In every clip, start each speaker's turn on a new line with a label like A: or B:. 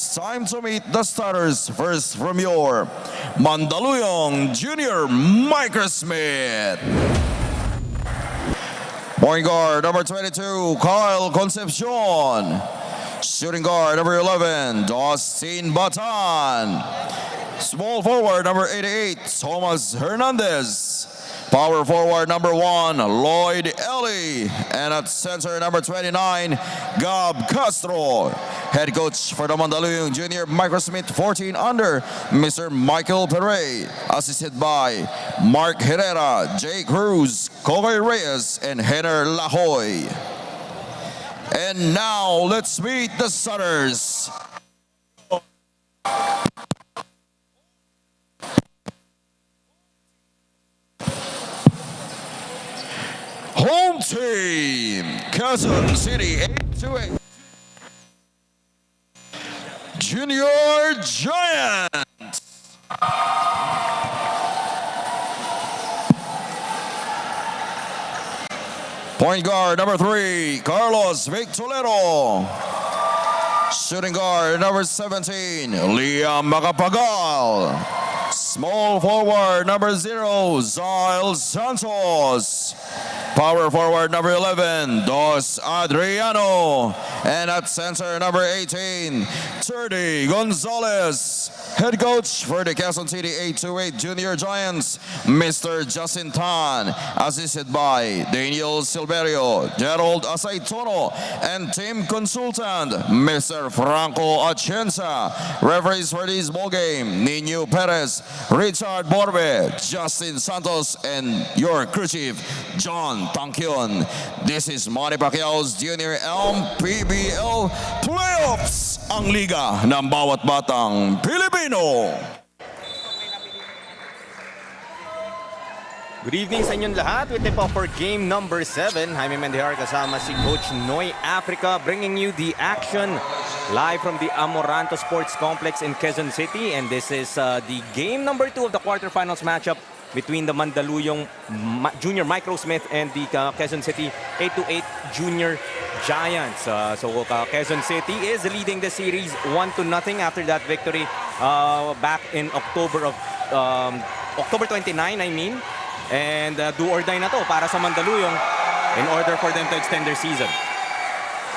A: it's time to meet the starters. First from your Mandaluyong Junior Microsmith. Point guard number 22, Kyle Concepcion. Shooting guard number 11, Dustin Batan. Small forward number 88, Thomas Hernandez. Power forward number 1, Lloyd Ellie. And at center number 29, Gab Castro. Head coach for the Mandaluyong Junior Microsmith 14 under, Mr. Michael Perey. Assisted by Mark Herrera, Jay Cruz, Kobe Reyes, and Henner Lahoy. And now let's meet the starters. Home team, Quezon City 828 Junior Giants. Point guard number 3, Carlos Victorero. Shooting guard number 17, Liam Macapagal. Small forward number 0, Zyle Santos. Power forward number 11, Dos Adriano. And at center number 18, Terdy Gonzalez. Head coach for the Quezon City 828 Junior Giants, Mr. Justin Tan. Assisted by Daniel Silverio, Gerald Aceitono, and team consultant, Mr. Franco Atienza. Referees for this ball game, Nino Perez, Richard Borbe, Justin Santos, and your crew chief, John Tangkyun. This is Manny Pacquiao's Junior MPBL Playoffs, ang liga ng bawat batang Pilipino.
B: Good evening sa inyong lahat. We tip off for game number 7. Jaime Mendihar kasama si Coach Noy Africa, bringing you the action live from the Amoranto Sports Complex in Quezon City. And this is the game number 2 of the quarterfinals matchup between the Mandaluyong Junior Microsmith and the Quezon City 828 Junior Giants. Quezon City is leading the series 1-0 after that victory back in October 29, I mean. And do or die na to para sa Mandaluyong in order for them to extend their season.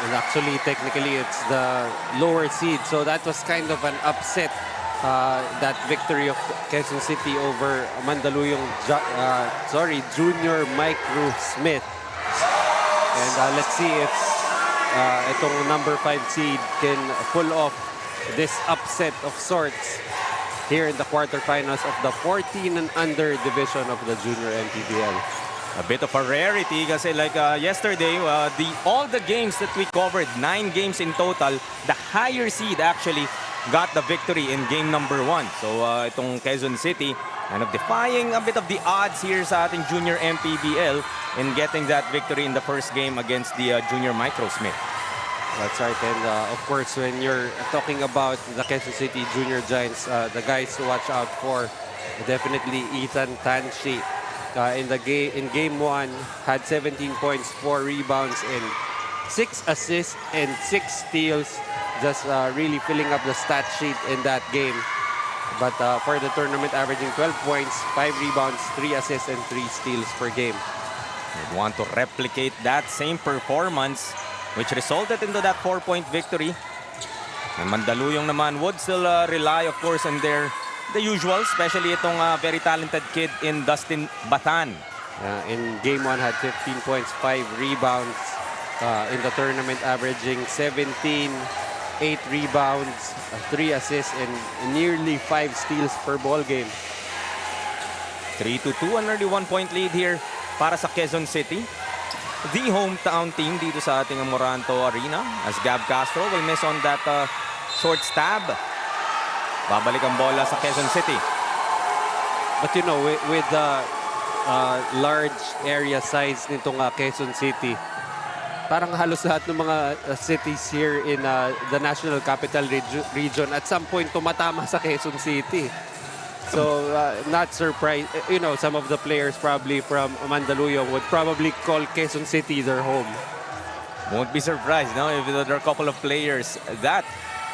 C: And actually, technically, it's the lower seed. So that was kind of an upset, that victory of Quezon City over Mandaluyong, Junior Microsmith. And let's see if itong number 5 seed can pull off this upset of sorts here in the quarterfinals of the 14 and under division of the Junior MPBL.
B: A bit of a rarity kasi like yesterday, all the games that we covered, 9 games in total, the higher seed actually got the victory in game number 1. So itong Quezon City kind of defying a bit of the odds here sa ating Junior MPBL in getting that victory in the first game against the Junior Microsmith.
C: That's right, and of course, when you're talking about the Quezon City Junior Giants, the guys to watch out for, definitely Ethan Tanshi. In game 1, had 17 points, 4 rebounds, and 6 assists and 6 steals. Just really filling up the stat sheet in that game. But for the tournament, averaging 12 points, 5 rebounds, 3 assists, and 3 steals per game.
B: They want to replicate that same performance, which resulted into that 4-point victory. And Mandaluyong naman would still rely, of course, on the usual, especially itong very talented kid in Dustin Batan.
C: In game 1, had 15 points, 5 rebounds. In the tournament, averaging 17, 8 rebounds, 3 assists, and nearly 5 steals per ball game.
B: 3-2, an early 1-point lead here para sa Quezon City, the hometown team dito sa ating Amoranto Arena, as Gab Castro will miss on that short stab. Babalik ang bola sa Quezon City.
C: But you know, with the large area size nitong Quezon City, parang halos lahat ng mga cities here in the National Capital Region at some point tumatama sa Quezon City. So, not surprised. You know, some of the players probably from Mandaluyong would probably call Quezon City their home.
B: Won't be surprised, no, if there are a couple of players that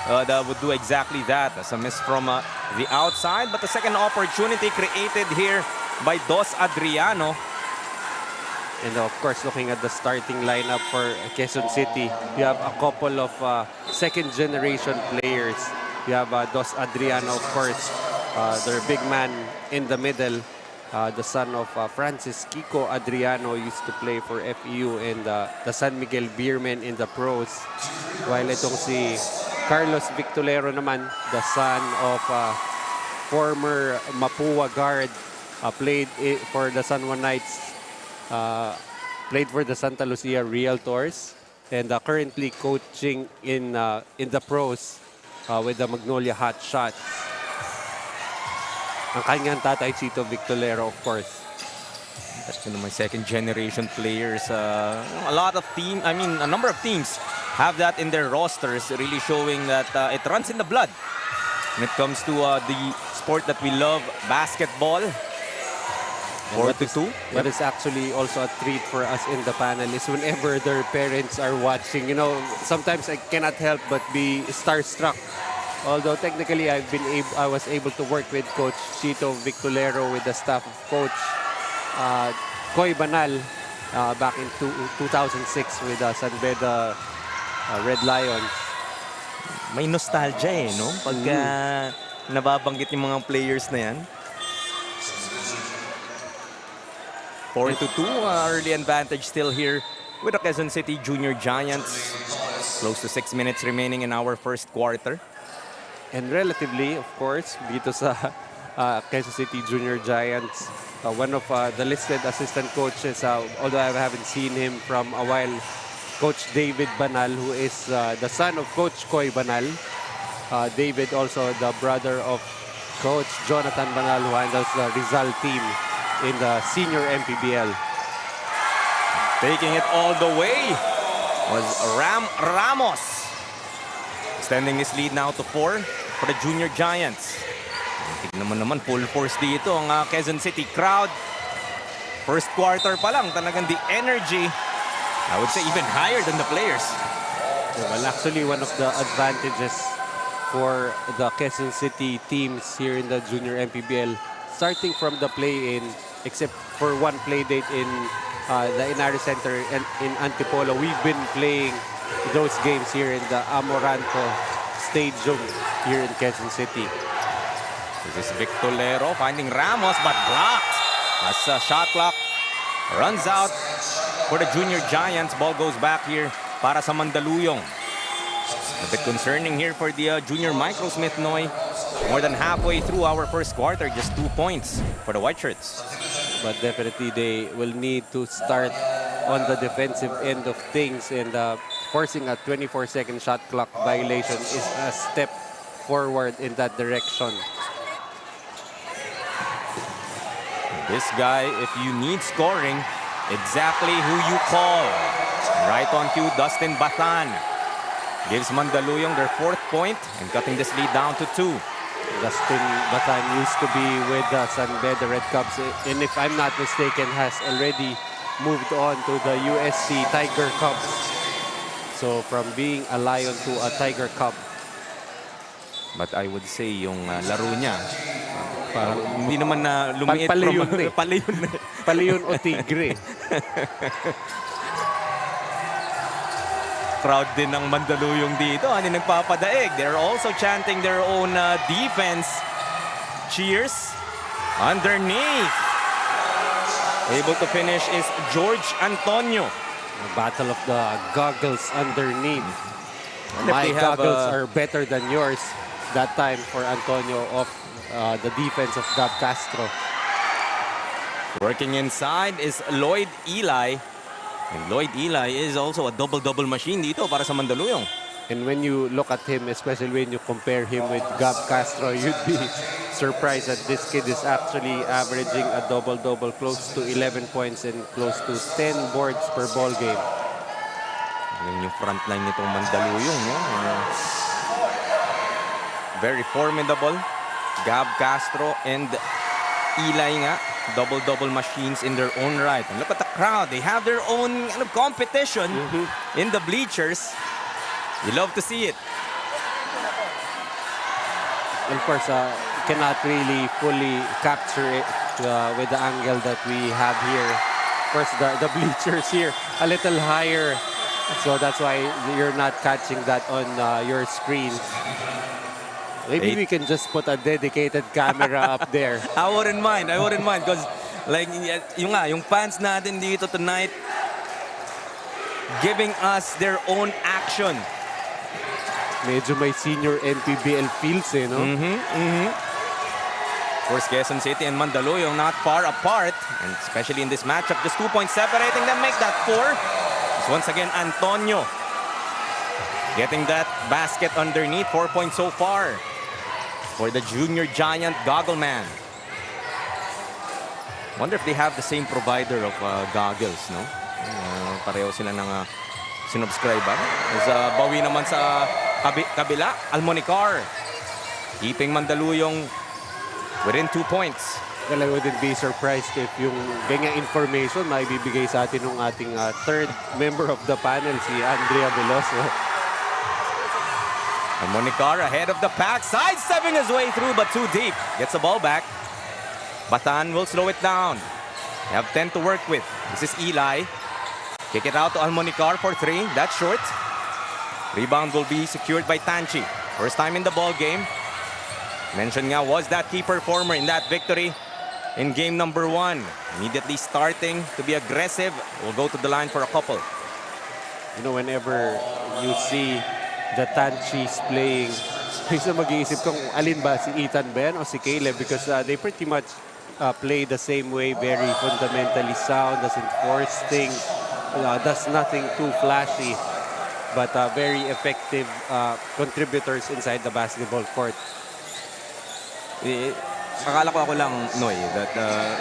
B: that would do exactly that. As a miss from the outside, but the second opportunity created here by Dos Adriano.
C: And of course, looking at the starting lineup for Quezon City, you have a couple of second-generation players. You have Dos Adriano, of course, their big man in the middle, the son of Francis Kiko Adriano, used to play for FEU, and the San Miguel Beermen in the pros. While itong si Carlos Victolero naman, the son of former Mapua guard, played for the San Juan Knights, played for the Santa Lucia Realtors, and currently coaching in the pros with the Magnolia Hot Shots. Ang kanyang tatay, Chito Victolero, of course.
B: That's one of my second-generation players. A number of teams have that in their rosters, really showing that it runs in the blood when it comes to the sport that we love, basketball. 4-2.
C: What is actually also a treat for us in the panel is whenever their parents are watching, sometimes I cannot help but be starstruck. Although technically I was able to work with Coach Chito Victolero with the staff of Coach Koy Banal back in 2006 with San Beda Red Lions.
B: May nostalgia no? Pagka nababanggit yung mga players na yan. 4-2, early advantage still here with the Quezon City Junior Giants. Close to 6 minutes remaining in our first quarter.
C: And relatively, of course, dito sa Quezon City Junior Giants, one of the listed assistant coaches, although I haven't seen him from a while, Coach David Banal, who is the son of Coach Koy Banal. David also the brother of Coach Jonathan Banal, who handles the Rizal team in the senior MPBL.
B: Taking it all the way was Ramos. Extending his lead now to 4 for the Junior Giants. Tignan mo naman, full force dito ang Quezon City crowd. First quarter pa lang, talagang the energy, I would say even higher than the players.
C: Well, actually, one of the advantages for the Quezon City teams here in the Junior MPBL, starting from the play-in, except for one play date in the Inari Center and in Antipolo, we've been playing those games here in the Amoranto Stadium here in Quezon City.
B: This is Victolero finding Ramos but blocked as shot clock runs out for the Junior Giants. Ball goes back here para sa Mandaluyong. A bit concerning here for the Junior Microsmith Noy. More than halfway through our first quarter, just 2 points for the White Shirts.
C: But definitely they will need to start on the defensive end of things, and forcing a 24-second shot clock violation is a step forward in that direction.
B: This guy, if you need scoring, exactly who you call. Right on cue, Dustin Batan gives Mandaluyong their 4th point and cutting this lead down to 2.
C: Dustin Batan used to be with San Beda Red Cubs, and if I'm not mistaken, has already moved on to the USC Tiger Cubs. So from being a Lion to a Tiger Cub.
B: But I would say yung laro niya, parang hindi naman na lumiit
C: Palayon
B: from palayon.
C: Palayon o tigre.
B: Crowd din ng Mandaluyong dito. Ano nagpapadaig? They're also chanting their own defense. Cheers. Underneath. Able to finish is George Antonio.
C: A battle of the goggles underneath.
B: And if
C: My
B: they have,
C: goggles are better than yours. That time for Antonio of the defense of Gab Castro.
B: Working inside is Lloyd Eli. And Lloyd Eli is also a double-double machine dito para sa Mandaluyong.
C: And when you look at him, especially when you compare him with Gab Castro, you'd be surprised that this kid is actually averaging a double-double, close to 11 points and close to 10 boards per ball game.
B: Yan yung front line nitong Mandaluyong. No? Very formidable. Gab Castro and Eli nga. Double-double machines in their own right. And look at the crowd. They have their own competition in the bleachers. You love to see it.
C: of course, cannot really fully capture it with the angle that we have here. Of course, the bleachers here a little higher, so that's why you're not catching that on your screen. Maybe we can just put a dedicated camera up there.
B: I wouldn't mind because like yung fans natin dito tonight giving us their own action.
C: Medyo may senior NPBL feels no?
B: Of course, Quezon City and Mandaluyong not far apart, and especially in this matchup, just 2 points separating them, make that 4. So once again, Antonio getting that basket underneath, 4 points so far for the junior giant Goggle Man. Wonder if they have the same provider of goggles, no? Pareho sila ng sinubscriber. As bawi naman sa kabila, Almonicar keeping Mandaluyong within 2 points.
C: Well, I wouldn't be surprised if yung ganyang information maibibigay sa atin ng ating third member of the panel, si Andrea Veloso.
B: Almonicar ahead of the pack, sidestepping his way through but too deep. Gets the ball back. Batan will slow it down. They have 10 to work with. This is Eli. Kick it out to Almonicar for 3. That's short. Rebound will be secured by Tanchi. First time in the ball game. Mentioned nga was that key performer in that victory in game number 1. Immediately starting to be aggressive. Will go to the line for a couple.
C: You know, whenever you see the Tanchis playing, minsan mag-iisip kung alin ba, si Ethan ba yan o si Caleb, because they pretty much play the same way, very fundamentally sound, doesn't force things, does nothing too flashy, but very effective contributors inside the basketball court.
B: Akala ko ako lang, Noy, that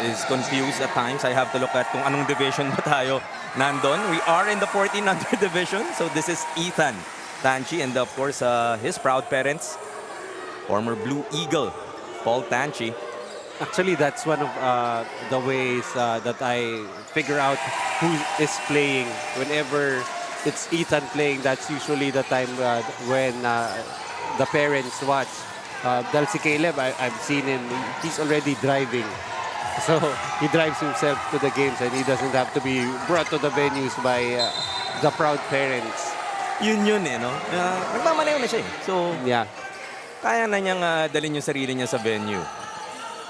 B: is confused at times. I have to look at kung anong division ba tayo nandun. We are in the 1400 division, so this is Ethan Tanchi and of course his proud parents, former Blue Eagle, Paul Tanchi.
C: Actually, that's one of the ways that I figure out who is playing. Whenever it's Ethan playing, that's usually the time when the parents watch. Dahil si Caleb, I've seen him, he's already driving. So he drives himself to the games and he doesn't have to be brought to the venues by the proud parents.
B: Yun no? Nagmamaneho na siya eh. So,
C: yeah,
B: kaya na niyang dalhin yung sarili niya sa venue.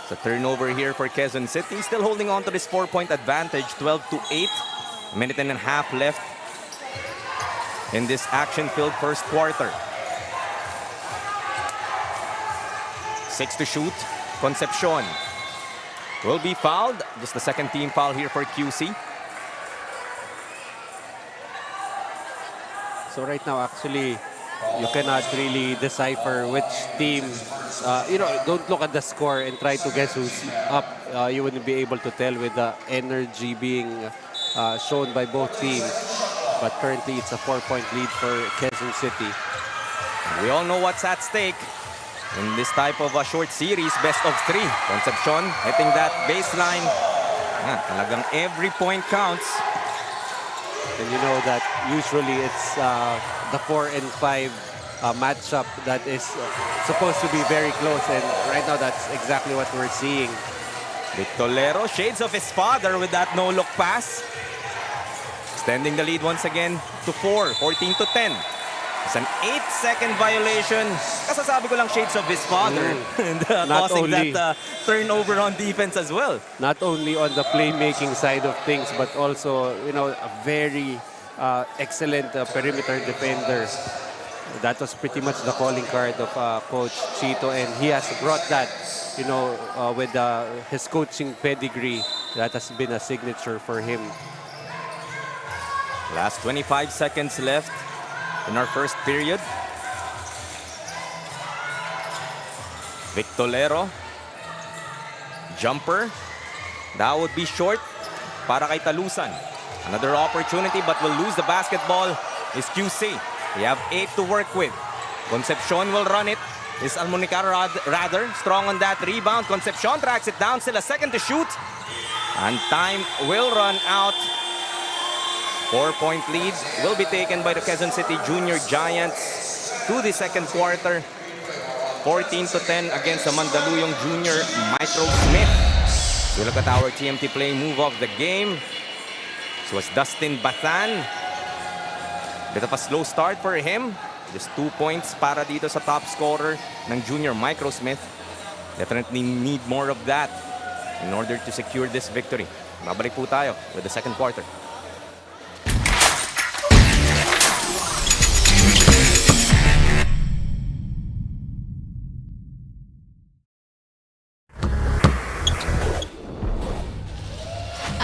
B: So turnover here for Quezon City. Still holding on to this 4-point advantage, 12-8. A minute and a half left in this action-filled first quarter. 6 to shoot. Concepcion will be fouled. Just the second team foul here for QC.
C: so right now, actually, you cannot really decipher which team, don't look at the score and try to guess who's up. You wouldn't be able to tell with the energy being shown by both teams. But currently, it's a 4-point lead for Quezon City.
B: We all know what's at stake in this type of a short series, best of 3. Concepcion hitting that baseline. Talagang every point counts.
C: And you know that usually it's the 4 and 5 matchup that is supposed to be very close, and right now that's exactly what we're seeing.
B: Victolero, shades of his father with that no-look pass. Extending the lead once again to 4, 14-10. It's an 8-second violation. Kasasabi ko lang shades of his father. And causing that turnover on defense as well.
C: Not only on the playmaking side of things, but also, a very excellent perimeter defender. That was pretty much the calling card of Coach Chito, and he has brought that, with his coaching pedigree. That has been a signature for him.
B: Last 25 seconds left in our first period. Victolero. Jumper. That would be short para kay Talusan. Another opportunity but will lose the basketball is QC. They have 8 to work with. Concepcion will run it. Is Almonicar rather strong on that rebound. Concepcion tracks it down. Still a second to shoot. And time will run out. 4-point lead will be taken by the Quezon City Junior Giants to the second quarter. 14-10 against the Mandaluyong Junior Micro Smith. We look at our TMT play move of the game. This was Dustin Bathan. Bit of a slow start for him. Just 2 points para dito sa top scorer ng Junior Micro Smith. Definitely need more of that in order to secure this victory. Babalik po tayo with the second quarter.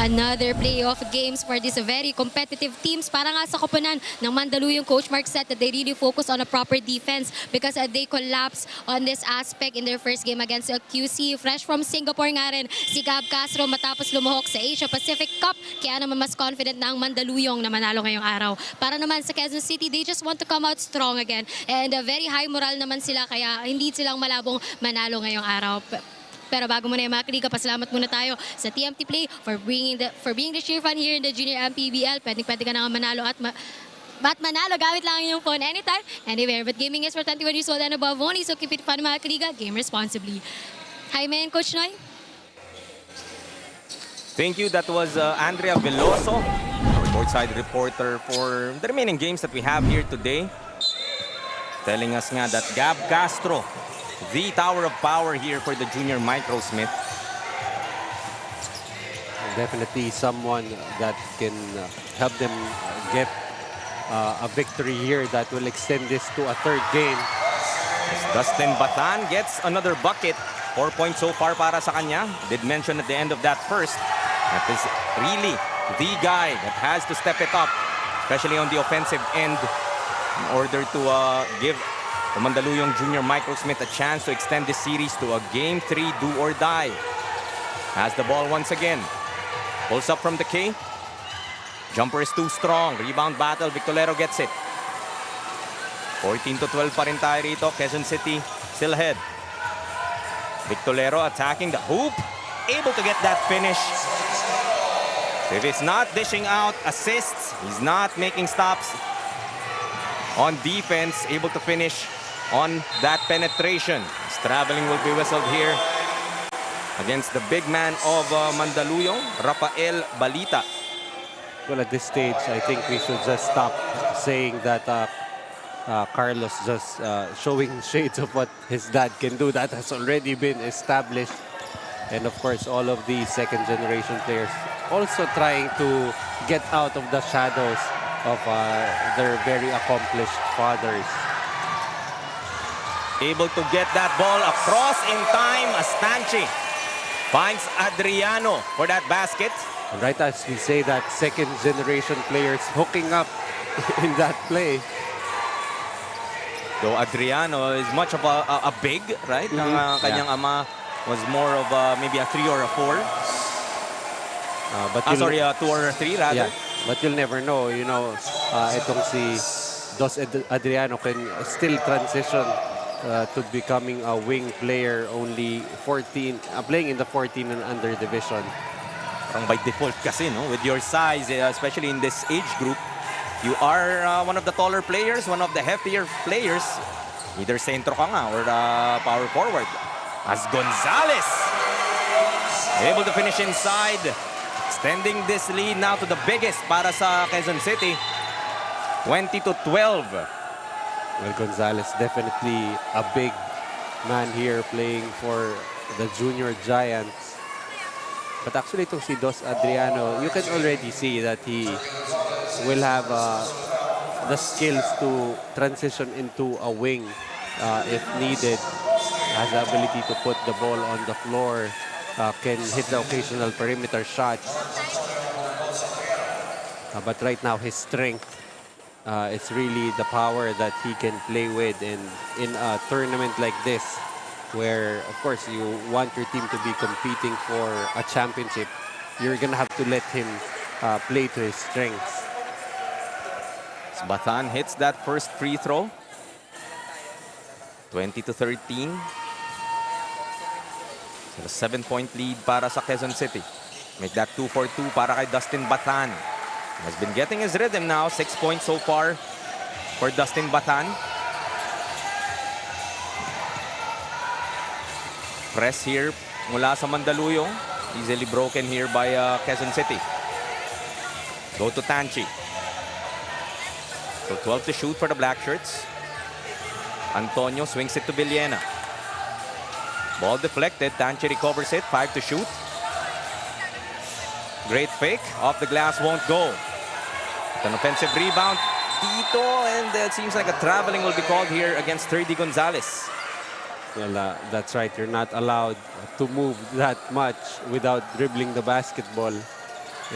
D: Another playoff games for these very competitive teams. Para nga sa koponan ng Mandaluyong, Coach Mark said that they really focus on a proper defense because they collapsed on this aspect in their first game against QC. Fresh from Singapore nga rin si Gab Castro matapos lumuhok sa Asia Pacific Cup. Kaya naman mas confident na ang Mandaluyong na manalo ngayong araw. Para naman sa Quezon City, they just want to come out strong again. And very high moral naman sila kaya hindi silang malabong manalo ngayong araw. Pero bago muna yung mga kaliga, pasalamat muna tayo sa TMT Play for being the cheer fan here in the Junior MPBL. Pwede ka na nga manalo at manalo gamit lang yung phone anytime, anywhere. But gaming is for 21 years old and above only, so keep it fun mga kaliga, game responsibly. Hi man, Coach Noy.
B: Thank you. That was Andrea Veloso, our courtside reporter for the remaining games that we have here today. Telling us nga that Gab Castro, the tower of power here for the Junior Micro Smith.
C: Definitely someone that can help them get a victory here that will extend this to a third game.
B: Dustin Bathan gets another bucket. 4 points so far para sa kanya. Did mention at the end of that first, that is really the guy that has to step it up, especially on the offensive end, in order to give the Mandaluyong Junior Micro Smith a chance to extend this series to a Game 3 do or die. Has the ball once again. Pulls up from the K. Jumper is too strong. Rebound battle. Victolero gets it. 14-12 pa rin tayo rito. Quezon City still ahead. Victolero attacking the hoop. Able to get that finish. If he's not dishing out assists, he's not making stops on defense, able to finish on that penetration. His traveling will be whistled here against the big man of Mandaluyong, Rafael Balita.
C: Well, at this stage, I think we should just stop saying that Carlos just showing shades of what his dad can do. That has already been established. And of course, all of the second generation players also trying to get out of the shadows of their very accomplished fathers.
B: Able to get that ball across in time. Astanchi finds Adriano for that basket.
C: And right as we say that, second generation players hooking up in that play.
B: Though Adriano is much of a big, right? Ang kanyang ama was more of maybe a 3 or a 4.
C: But
B: sorry, a 2 or a 3 rather.
C: Yeah, but you'll never know. You know, itong si Dos Adriano can still transition to becoming a wing player, only 14, playing in the 14 and under division.
B: Parang by default kasi, no? With your size, especially in this age group, you are one of the taller players, one of the heftier players. Either centro ka nga or power forward. As Gonzalez able to finish inside, extending this lead now to the biggest para sa Quezon City, 20-12.
C: Well, Gonzalez definitely a big man here playing for the Junior Giants. But actually itong si Dos Adriano, you can already see that he will have the skills to transition into a wing if needed. Has the ability to put the ball on the floor, can hit the occasional perimeter shot. But right now his strength, it's really the power that he can play with in a tournament like this, where of course you want your team to be competing for a championship. You're gonna have to let him play to his strengths.
B: Bathan hits that first free throw. 20-13. So a 7-point lead para sa Quezon City. Make that 2 for 2 para kay Dustin Bathan. Has been getting his rhythm now. 6 points so far for Dustin Bathan. press here mula sa Mandaluyong. Easily broken here by Quezon City. Go to Tanchi. So 12 to shoot for the Black Shirts. Antonio swings it to Villena. Ball deflected. Tanchi recovers it. 5 to shoot. Great fake. Off the glass, won't go. An offensive rebound. Dito, and it seems like a traveling will be called here against 30 Gonzalez.
C: Well, that's right. You're not allowed to move that much without dribbling the basketball.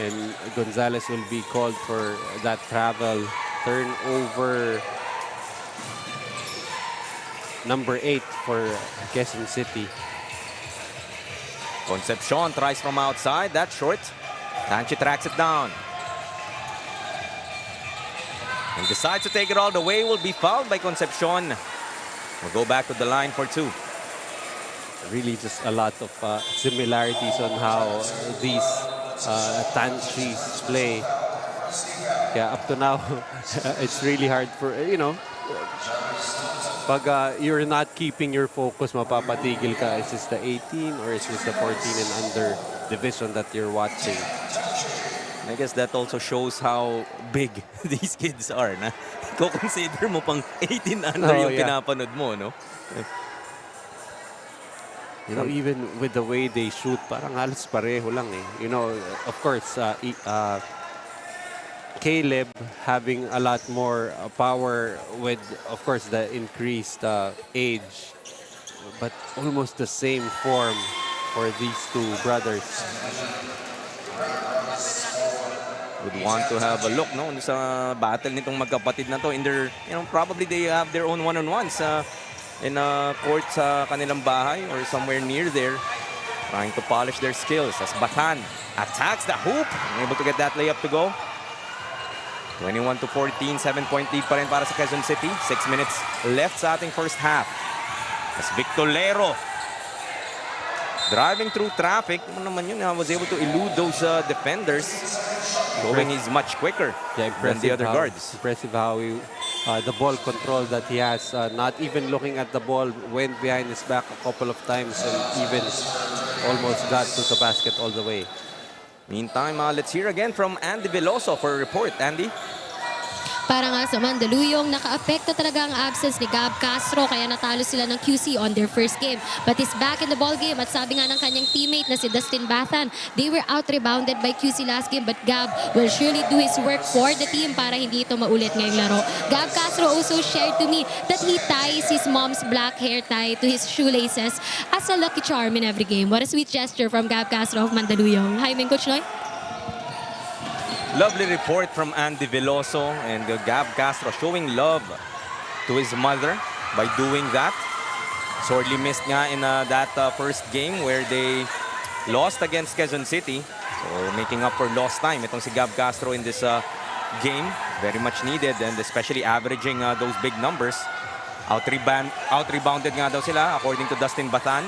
C: And Gonzalez will be called for that travel. Turnover number 8 for Quezon City.
B: Concepcion tries from outside. That's short. Tanchi tracks it down. And decides to take it all the way. Will be fouled by Concepcion. We'll go back to the line for 2.
C: Really just a lot of similarities on how these Tanchis play. Yeah, up to now, it's really hard for, pag you're not keeping your focus, mapapatigil ka. Is this the 18 or is this the 14 and under division that you're watching?
B: I guess that also shows how big these kids are. Na consider mo pang 18 under yung pinapanood mo, no?
C: Even with the way they shoot, parang halos pareho lang eh. Of course, Caleb having a lot more power with, of course, the increased age, but almost the same form for these two brothers.
B: Would want to have a look, no, sa battle nitong magkapatid na to. In their, probably they have their own one-on-ones in a court sa kanilang bahay or somewhere near there, trying to polish their skills. As Batan attacks the hoop, able to get that layup to go. 21 to 14, 7-point lead pa rin para sa Quezon City. 6 minutes left sa ating first half. As Victorero driving through traffic, was able to elude those defenders. Going is much quicker than the other guards.
C: Impressive how the ball control that he has. Not even looking at the ball, went behind his back a couple of times and even almost got to the basket all the way.
B: Meantime, let's hear again from Andy Veloso for a report. Andy?
D: Para nga sa Mandaluyong, naka-apekto talaga ang absence ni Gab Castro kaya natalo sila ng QC on their first game. But he's back in the ball game at sabi nga ng kanyang teammate na si Dustin Bathan, they were out-rebounded by QC last game but Gab will surely do his work for the team para hindi ito maulit ngayong laro. Gab Castro also shared to me that he ties his mom's black hair tie to his shoelaces as a lucky charm in every game. What a sweet gesture from Gab Castro of Mandaluyong. Hi, Coach Noy.
B: Lovely report from Andy Veloso, and Gab Castro showing love to his mother by doing that. Sorely missed nga in that first game where they lost against Quezon City. So making up for lost time. Itong si Gab Castro in this game, very much needed, and especially averaging those big numbers. Out-rebounded nga daw sila according to Dustin Bathan.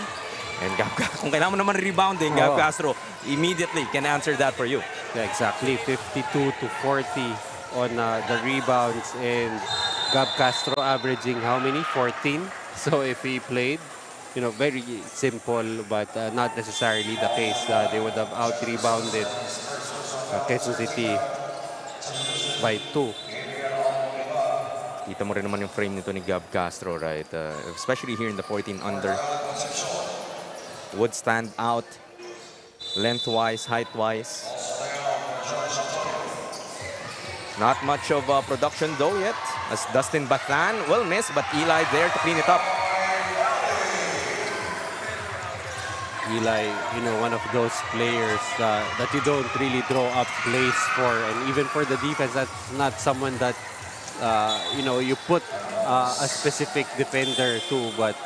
B: And kung kailangan mo naman rebounding, Gab Castro immediately can answer that for you.
C: Yeah, exactly. 52 to 40 on the rebounds, and Gab Castro averaging how many? 14. So if he played, very simple, but not necessarily the case. They would have out-rebounded Quezon City by 2.
B: Kita mo rin naman yung frame nito ni Gab Castro, right? Especially here in the 14 under. Would stand out lengthwise, height-wise. Not much of production though yet, as Dustin Bathan will miss, but Eli there to clean it up.
C: Eli, one of those players that you don't really draw up plays for, and even for the defense, that's not someone that you put a specific defender to, but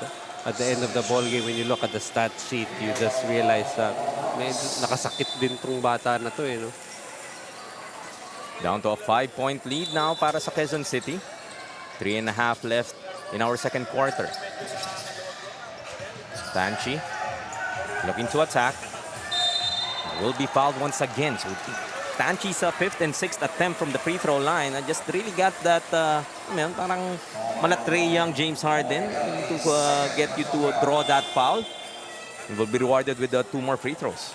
C: at the end of the ball game, when you look at the stat sheet, you just realize that nakasakit din tong bata na to, no?
B: Down to a 5-point lead now para sa Quezon City. 3.5 left in our second quarter. Tanchi looking to attack. Will be fouled once again. So Tanchi's 5th and 6th attempt from the free throw line. I just really got that, parang mala Trae Young, James Harden to get you to draw that foul. and will be rewarded with 2 more free throws.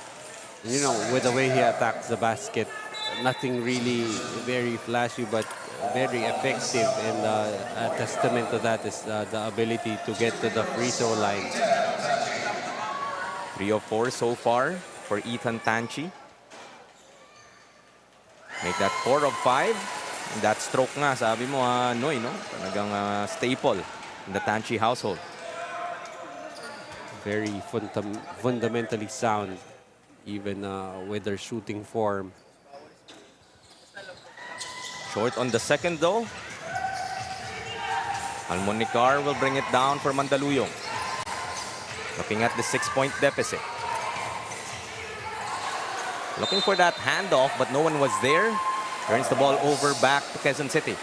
C: You know, with the way he attacks the basket, nothing really very flashy, but very effective. And a testament to that is the ability to get to the free throw line.
B: 3 of 4 so far for Ethan Tanchi. Make that 4 of 5. And that stroke nga, sabi mo, Noy, no? Talagang staple in the Tanchi household.
C: Very fundamentally sound, even with their shooting form.
B: Short on the second, though. Almonicar will bring it down for Mandaluyong. Looking at the 6-point deficit. Looking for that handoff, but no one was there. Turns the ball over back to Quezon City.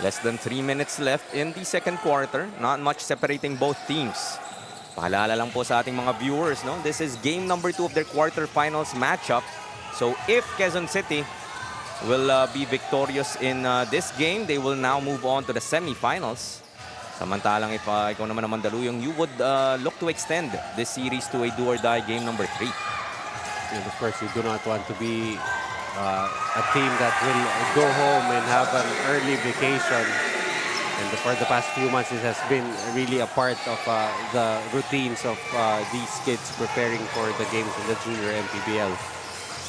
B: Less than 3 minutes left in the second quarter. Not much separating both teams. Paalala lang po sa ating mga viewers, no? This is game number 2 of their quarterfinals matchup. So if Quezon City will be victorious in this game, they will now move on to the semifinals. Samantalang if ikaw naman ang Mandaluyong, you would look to extend this series to a do-or-die game number 3.
C: And of course, you do not want to be a team that will go home and have an early vacation. And for the past few months, it has been really a part of the routines of these kids preparing for the games in the Junior MPBL.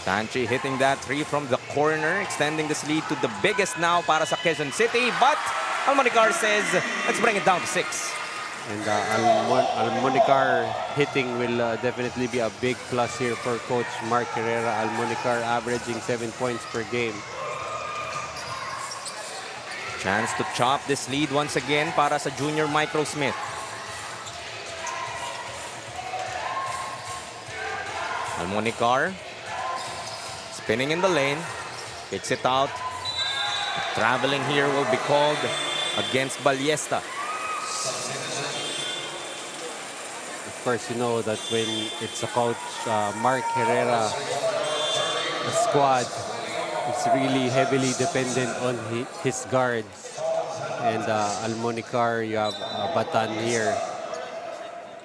B: Tanchi hitting that 3 from the corner, extending this lead to the biggest now para sa Quezon City. But Almonicar says, let's bring it down to 6.
C: And Almonicar hitting will definitely be a big plus here for Coach Mark Herrera. Almonicar averaging 7 points per game.
B: Chance to chop this lead once again para sa Junior Micro Smith. Almonicar spinning in the lane, kicks it out. Traveling here will be called against Ballesta.
C: Of course, you know that when it's a coach Mark Herrera squad, it's really heavily dependent on his guards. And Almonicar, you have Batan here.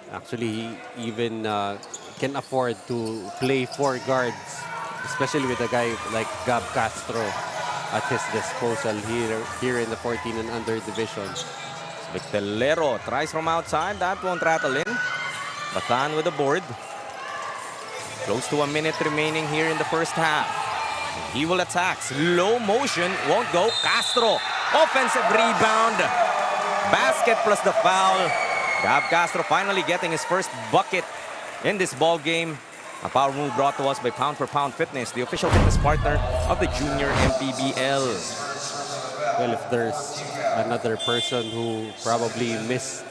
C: Actually, he even can afford to play 4 guards, especially with a guy like Gab Castro at his disposal here in the 14 and under division.
B: Victelero tries from outside. That won't rattle in. Batan with the board. Close to a minute remaining here in the first half. He will attack. Slow motion. Won't go. Castro. Offensive rebound. Basket plus the foul. Gab Castro finally getting his first bucket in this ball game. A power move brought to us by Pound for Pound Fitness, the official fitness partner of the Junior MPBL.
C: Well, if there's another person who probably missed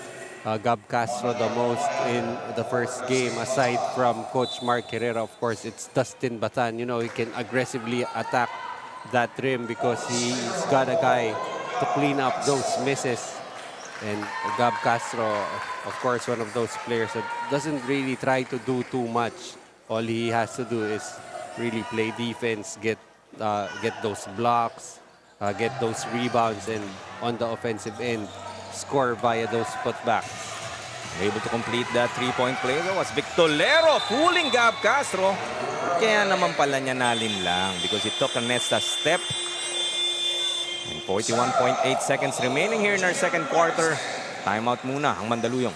C: Gab Castro the most in the first game, aside from Coach Mark Herrera, of course, it's Dustin Batan. You know, he can aggressively attack that rim because he's got a guy to clean up those misses. And Gab Castro, of course, one of those players that doesn't really try to do too much. All he has to do is really play defense, get those blocks, get those rebounds, and on the offensive end, score via those putbacks.
B: Able to complete that 3-point play. That was Victelero fooling Gab Castro. Kaya naman pala niya nalinlang because he took an extra step. And 41.8 seconds remaining here in our second quarter. Timeout muna ang Mandaluyong.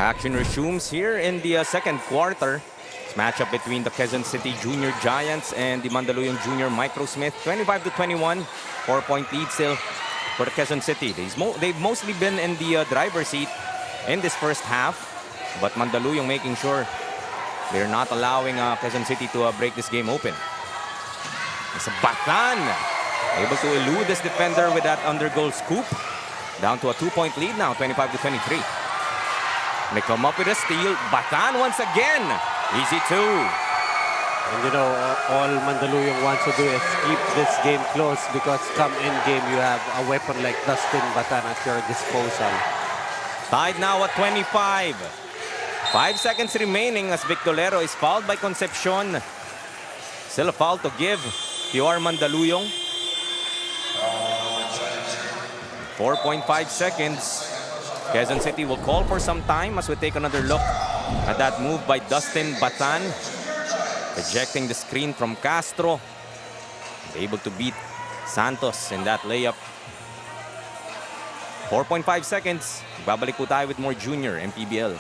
B: Action resumes here in the second quarter. This matchup between the Quezon City Junior Giants and the Mandaluyong Junior Microsmith. 25-21, 4-point lead still for the Quezon City. They've mostly been in the driver's seat in this first half, but Mandaluyong making sure they're not allowing Quezon City to break this game open. It's a Batan able to elude this defender with that undergoal scoop. Down to a 2-point lead now, 25-23. They come up with a steal. Batan once again. Easy two.
C: And you know, all Mandaluyong wants to do is keep this game close because come in game, you have a weapon like Dustin Batan at your disposal.
B: Tied now at 25. 5 seconds remaining as Victolero is fouled by Concepcion. Still a foul to give PR Mandaluyong. 4.5 seconds. Quezon City will call for some time as we take another look at that move by Dustin Batan. Rejecting the screen from Castro. Able to beat Santos in that layup. 4.5 seconds. Babalik po tayo with more Junior MPBL.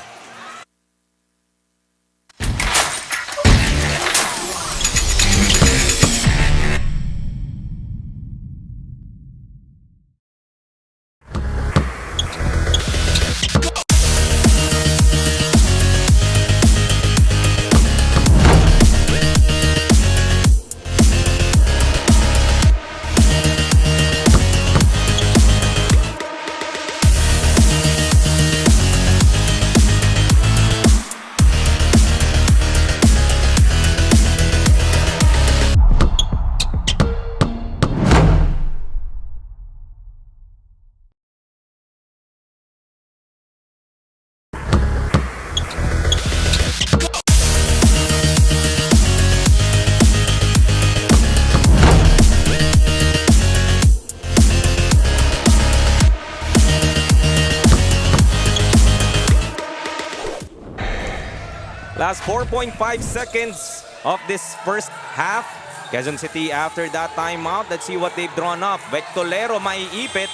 B: Last 4.5 seconds of this first half. Quezon City after that timeout. Let's see what they've drawn up. Victolero maiipit.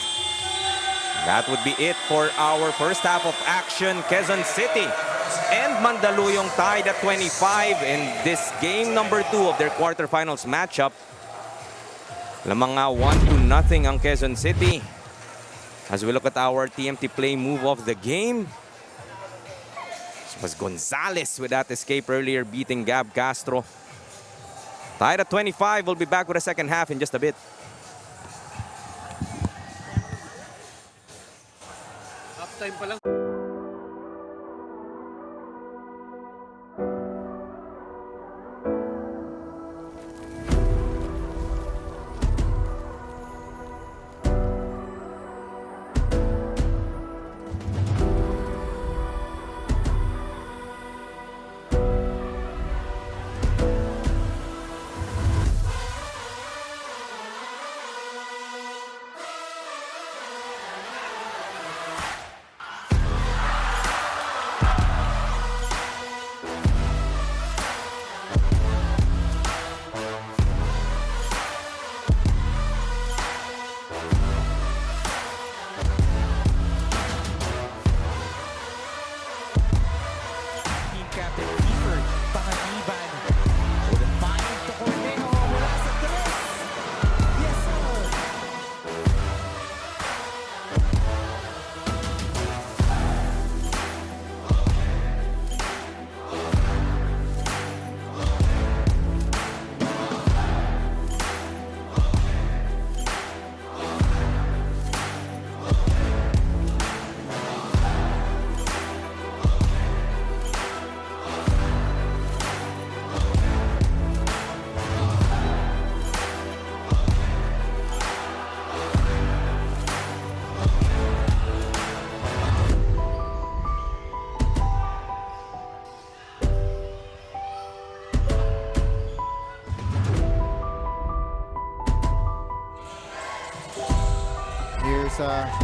B: That would be it for our first half of action. Quezon City and Mandaluyong tied at 25 in this game number 2 of their quarterfinals matchup. Lamang 1-0 ang Quezon City. As we look at our TMT play move of the game, was Gonzalez with that escape earlier, beating Gab Castro. Tied at 25. We'll be back with the second half in just a bit.
C: Halftime pa lang.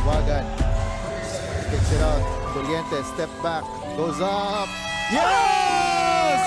E: Wagan kicks it out. Doliente step back, goes up. Yes!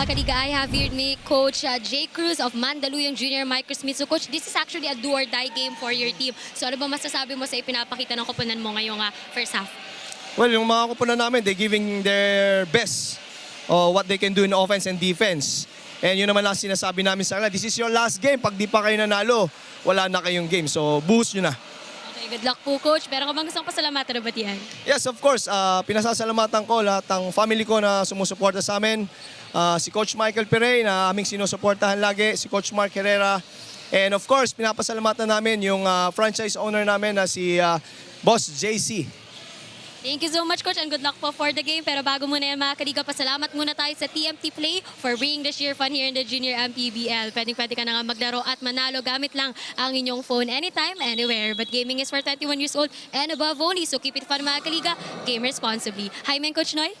D: mga kaliga, I have here with me Coach Jay Cruz of Mandaluyong Junior Microsmith. So Coach, this is actually a do or die game for your team. So ano ba masasabi mo sa ipinapakita ng koponan mo ngayong first half?
F: Well, yung mga koponan namin, they're giving their best what they can do in offense and defense. And yun naman lang sinasabi namin sa kanila, this is your last game. Pag di pa kayo nanalo, wala na kayong game. So boost nyo na.
D: Okay, good luck po Coach. Pero kung gustong pasalamatan na batian?
F: Yes, of course. Pinasasalamatan ko lahat ng family ko na sumusuporta sa amin. Si Coach Michael Perey na aming sinusuportahan lagi. Si Coach Mark Herrera. And of course, pinapasalamatan namin yung franchise owner namin na si Boss JC.
D: Thank you so much, Coach, and good luck po for the game. Pero bago muna yan, mga kaliga, pasalamat muna tayo sa TMT Play for bringing the sheer fun here in the Junior MPBL. Pwede ka na nga maglaro at manalo gamit lang ang inyong phone anytime, anywhere. But gaming is for 21 years old and above only. So keep it fun, mga kaliga. Game responsibly. Hi, man, Coach Noy.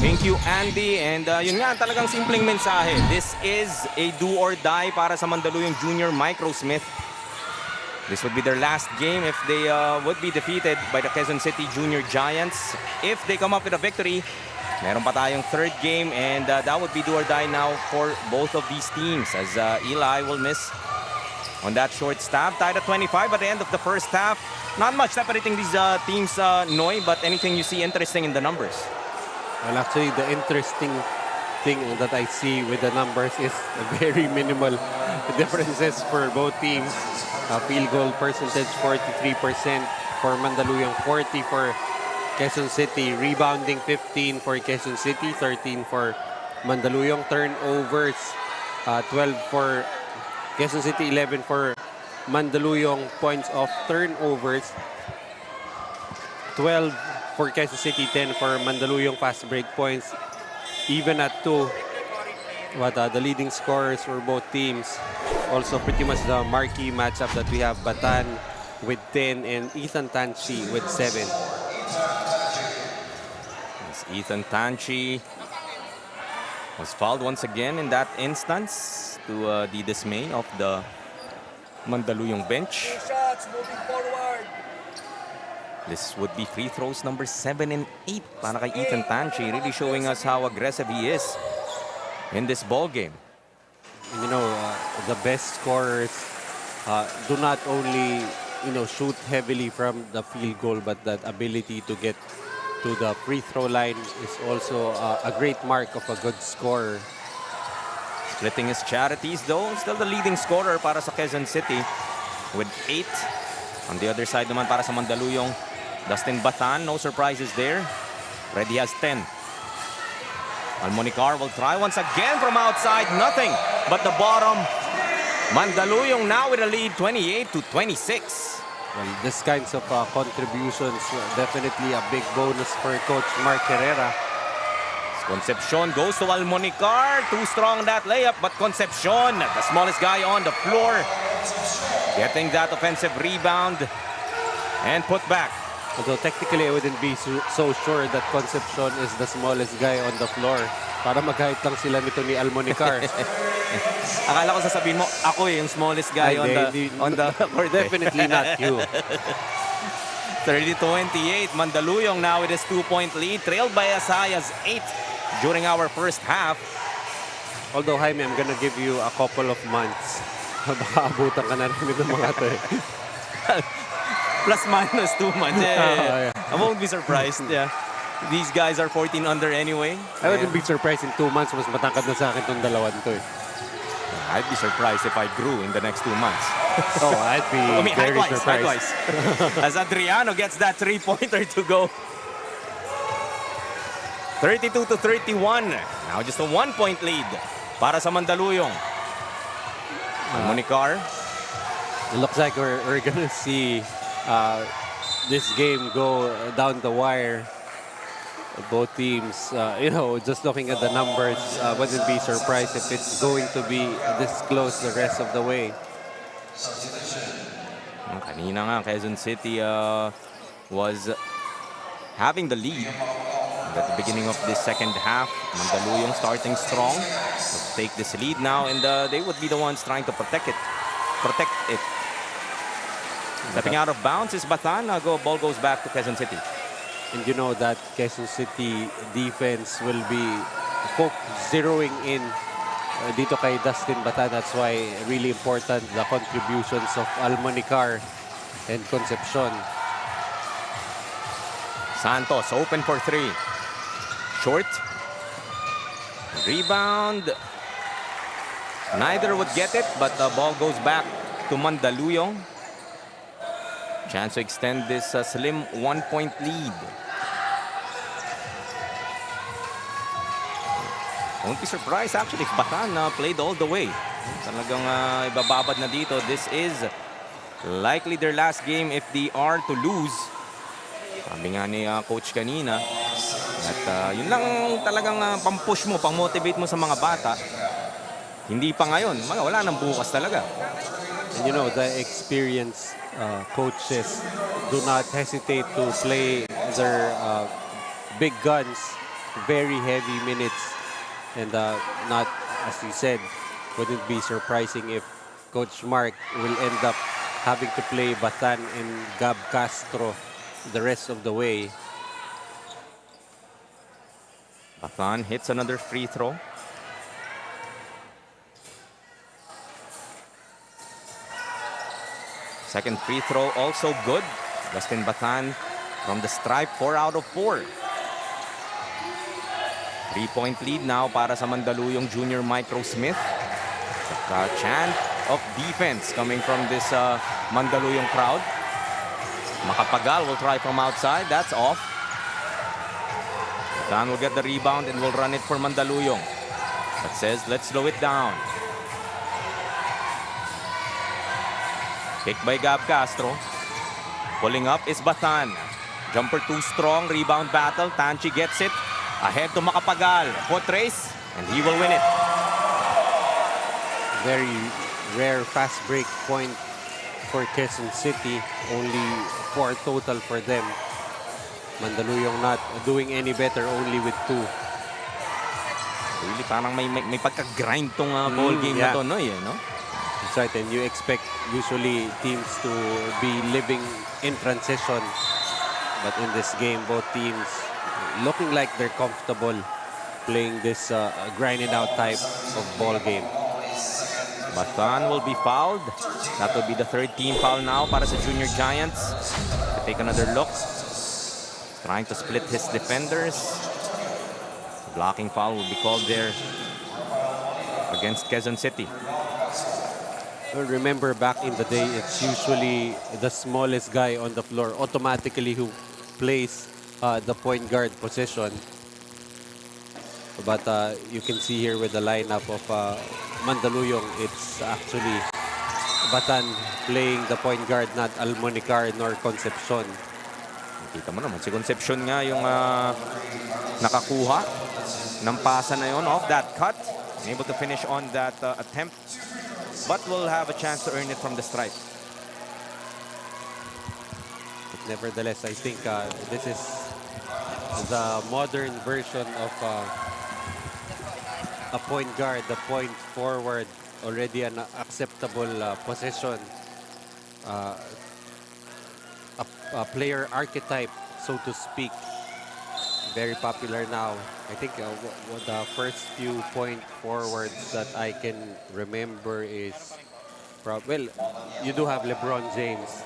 B: Thank you, Andy. And yun nga, talagang simpleng mensahe. This is a do or die para sa Mandaluyong Junior Microsmith. This would be their last game if they would be defeated by the Quezon City Junior Giants. If they come up with a victory, meron pa tayong third game, and that would be do or die now for both of these teams, as Eli will miss on that short stab. Tied at 25 at the end of the first half. Not much separating these teams, Noy, but anything you see interesting in the numbers?
C: Well, actually, the interesting thing that I see with the numbers is very minimal differences for both teams. Field goal percentage 43% for Mandaluyong, 40 for Quezon City. Rebounding 15 for Quezon City, 13 for Mandaluyong. Turnovers 12 for Quezon City, 11 for Mandaluyong. Points of turnovers 12 for Quezon City, 10 for Mandaluyong. Fast break points even at 2. The leading scorers for both teams. Also pretty much the marquee matchup that we have, Batan with 10 and Ethan Tanchi with 7.
B: Yes, Ethan Tanchi was fouled once again in that instance, to the dismay of the Mandaluyong bench. This would be free throws number 7 and 8 para kay Ethan Tanchi, really showing us how aggressive he is in this ball game.
C: You know, the best scorers do not only, shoot heavily from the field goal, but that ability to get to the free throw line is also a great mark of a good scorer.
B: Splitting his charities though, still the leading scorer para sa Quezon City with 8. On the other side naman para sa Mandaluyong, Dustin Batan, no surprises there. Reddy has 10. Almonicar will try once again from outside, nothing but the bottom. Mandaluyong now with a lead, 28 to 26.
C: Well, this kinds of contributions, definitely a big bonus for Coach Mark Herrera.
B: Concepcion goes to Almonicar, too strong that layup, but Concepcion, the smallest guy on the floor, getting that offensive rebound and put back.
C: Although technically I wouldn't be so sure that Concepcion is the smallest guy on the floor. Para mag-height lang sila nito ni Almonicar.
B: Akala ko sasabihin mo, ako yung smallest guy on the court.
C: Definitely not you.
B: 30-28, Mandaluyong now with his 2-point lead, trailed by as high as 8 during our first half.
C: Although, Jaime, I'm gonna give you a couple of months. Baka abutan ka na rin ng mga to eh.
B: Plus minus 2 months. Yeah. I won't be surprised. Yeah. These guys are 14 under anyway.
C: I wouldn't be surprised in 2 months. Mas matangkad na sa akin itong dalawan to eh.
B: I'd be surprised if I grew in the next 2 months.
C: Oh, I'd be very surprised.
B: Likewise. As Adriano gets that 3-pointer to go. 32-31. Now just a 1-point lead para sa Mandaluyong. Almonicar.
C: It looks like we're gonna see this game go down the wire. Both teams, just looking at the numbers, wouldn't be surprised if it's going to be this close the rest of the way.
B: Kanina nga, Quezon City was having the lead at the beginning of this second half. Mandaluyong starting strong to take this lead now, and they would be the ones trying to protect it. Stepping out of bounds is Batan. Ball goes back to Quezon City.
C: And you know that Quezon City defense will be zeroing in dito kay Dustin Batan. That's why really important the contributions of Almonicar and Concepcion.
B: Santos open for three. Short. Rebound. Neither would get it, but the ball goes back to Mandaluyong. Chance to extend this slim 1-point lead. Won't be surprised actually if Batan played all the way. Talagang ibababad na dito. This is likely their last game if they are to lose. Sabi nga ni coach kanina. At yun lang talagang pang-push mo, pang-motivate mo sa mga bata. Hindi pa ngayon. Wala nang bukas talaga.
C: And you know, the experienced coaches do not hesitate to play their big guns, very heavy minutes. And not, as you said, wouldn't be surprising if Coach Mark will end up having to play Batan and Gab Castro the rest of the way.
B: Batan hits another free throw. Second free throw also good. Dustin Batan from the stripe, 4 out of 4. 3-point lead now para sa Mandaluyong Junior Micro Smith. A chant of defense coming from this Mandaluyong crowd. Makapagal will try from outside. That's off. Dan will get the rebound and will run it for Mandaluyong. That says, let's slow it down. Kick by Gab Castro. Pulling up is Batan. Jumper too strong. Rebound battle. Tanchi gets it. Ahead to Makapagal. Foot race. And he will win it.
C: Very rare fast break point for Quezon City. Only 4 total for them. Mandaluyong not doing any better, only with 2.
B: Really, parang may pagka-grind tong ball game na to, no?
C: That's right, and you expect usually teams to be living in transition. But in this game, both teams looking like they're comfortable playing this grinding out type of ball game.
B: Batan will be fouled. That will be the third team foul now para sa Junior Giants. To take another look. Trying to split his defenders. Blocking foul will be called there against Quezon City.
C: Well, remember back in the day, it's usually the smallest guy on the floor automatically who plays the point guard position. But you can see here with the lineup of Mandaluyong, it's actually Batan playing the point guard, not Almonicar nor Concepcion.
B: Kita mo naman, si Concepcion nga yung nakakuha ng pasa na yun off that cut. Able to finish on that attempt. But will have a chance to earn it from the stripe.
C: But nevertheless, I think this is the modern version of a point guard, the point forward, already an acceptable position. A player archetype, so to speak, very popular now. I think the first few point forwards that I can remember is, well, you do have LeBron James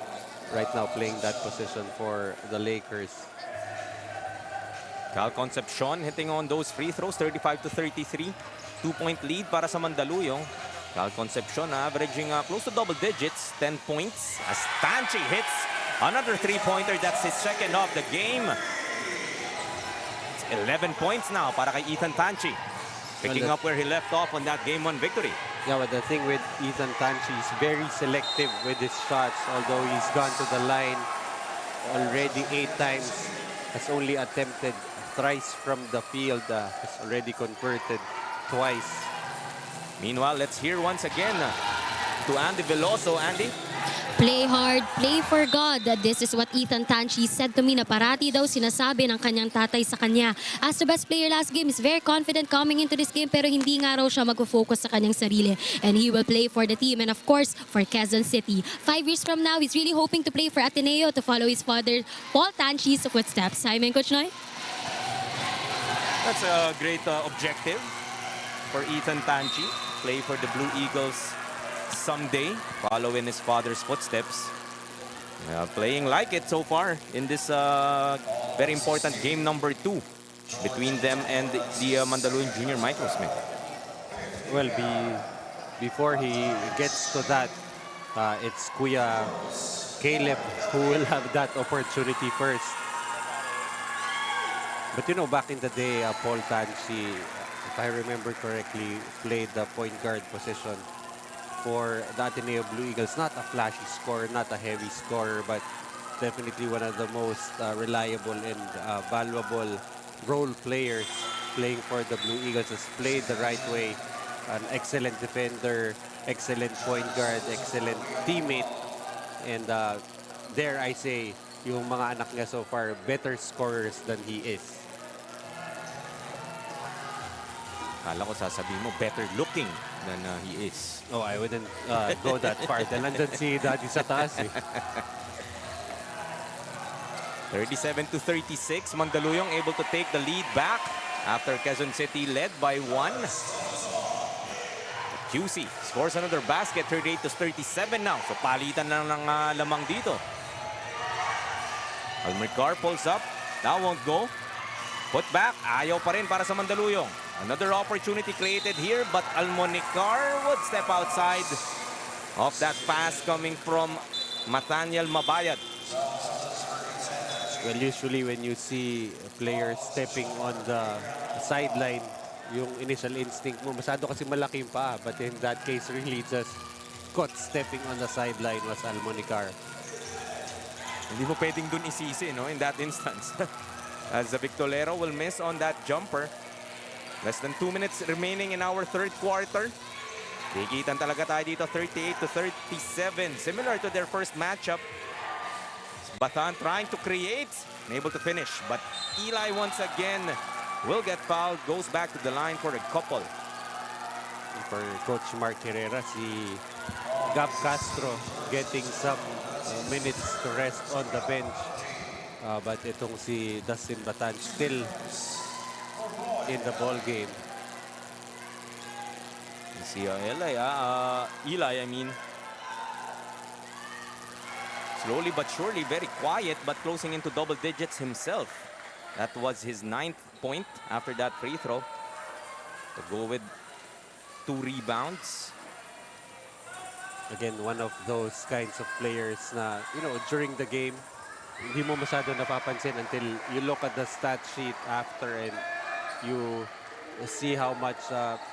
C: right now playing that position for the Lakers.
B: Cal Concepcion hitting on those free throws, 35 to 33. 2-point lead para sa Mandaluyong. Cal Concepcion averaging close to double digits, 10 points. As Tanchi hits another three-pointer, that's his second of the game. It's 11 points now para kay Ethan Tanchi. Picking up where he left off on that game-1 victory.
C: Yeah, but the thing with Ethan Tanchi is very selective with his shots. Although he's gone to the line already 8 times, has only attempted thrice from the field, has already converted twice.
B: Meanwhile, let's hear once again to Andy Veloso. Andy?
D: Play hard, play for God. This is what Ethan Tanchi said to me na parati daw sinasabi ng kanyang tatay sa kanya. As the best player last game, is very confident coming into this game pero hindi nga raw siya mag-focus sa kanyang sarili. And he will play for the team and of course for Quezon City. 5 years from now, he's really hoping to play for Ateneo to follow his father Paul Tanchi's footsteps. Simon, Coach Noy?
B: That's a great objective for Ethan Tanchi. Play for the Blue Eagles someday, follow in his father's footsteps. Playing like it so far in this very important game number 2 between them and the Mandaluyong Junior Microsmith.
C: Well, before he gets to that, it's Kuya Caleb who will have that opportunity first. But you know, back in the day, Paul Tanchi, if I remember correctly, played the point guard position for the Ateneo Blue Eagles. Not a flashy scorer, not a heavy scorer, but definitely one of the most reliable and valuable role players playing for the Blue Eagles. Has played the right way. An excellent defender, excellent point guard, excellent teammate. And dare I say, yung mga anak niya so far, better scorers than he is.
B: Kala ko sasabihin mo, better looking than he is.
C: Oh, I wouldn't go that far. Dahil nandun si Daddy sa taas eh.
B: 37-36, Mandaluyong able to take the lead back after Quezon City led by 1. QC scores another basket, 38-37 now. So palitan na ng lamang dito. Almercar pulls up, that won't go. Put back, ayaw pa rin para sa Mandaluyong. Another opportunity created here, but Almonicar would step outside of that pass coming from Nathaniel Mabayad.
C: Well, usually when you see players stepping on the sideline, yung initial instinct mo, masyado kasi malaki yung paa. But in that case, really just caught stepping on the sideline was Almonicar.
B: Hindi mo pwedeng dun isisi, no, in that instance. As the Victolero will miss on that jumper. Less than 2 minutes remaining in our third quarter. Tikitan talaga tayo dito, 38-37. Similar to their first matchup. Batan trying to create, unable to finish. But Eli once again will get fouled, goes back to the line for a couple.
C: For Coach Mark Herrera, si Gab Castro getting some minutes to rest on the bench. But itong si Dustin Batan still in the ball game.
B: Si Eli, I mean. Slowly but surely, very quiet, but closing into double digits himself. That was his 9th point after that free throw. To go with 2 rebounds.
C: Again, one of those kinds of players na, you know, during the game, hindi mo masyado napapansin until you look at the stat sheet after and you see how much,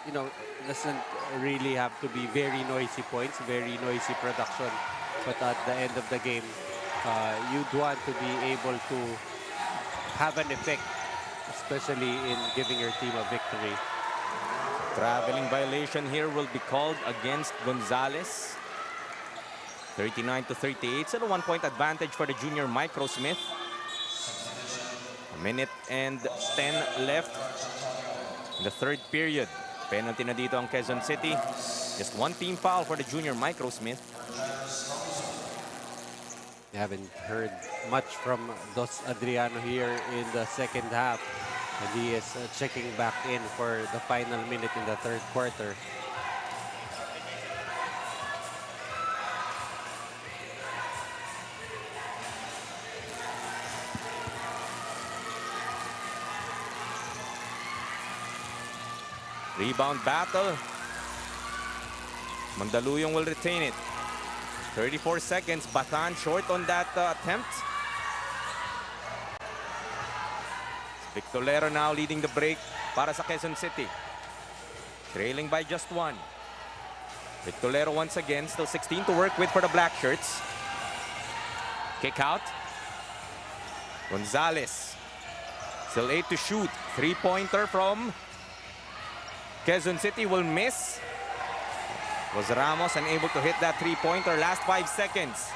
C: you know, doesn't really have to be very noisy points, very noisy production. But at the end of the game, you'd want to be able to have an effect, especially in giving your team a victory.
B: Traveling violation here will be called against Gonzalez. 39-38. Still a 1-point advantage for the Junior Microsmith. A minute and 10 left in the third period. Penalty na dito ang Quezon City. Just 1 team foul for the Junior Microsmith.
C: We haven't heard much from Dos Adriano here in the second half. And he is checking back in for the final minute in the third quarter.
B: Rebound battle. Mandaluyong will retain it. 34 seconds. Batan short on that attempt. Victolero now leading the break para sa Quezon City. Trailing by just 1. Victolero once again, still 16 to work with for the Black Shirts. Kick out. Gonzalez. Still 8 to shoot. 3-pointer from Quezon City will miss. Was Ramos unable to hit that 3-pointer. Last 5 seconds.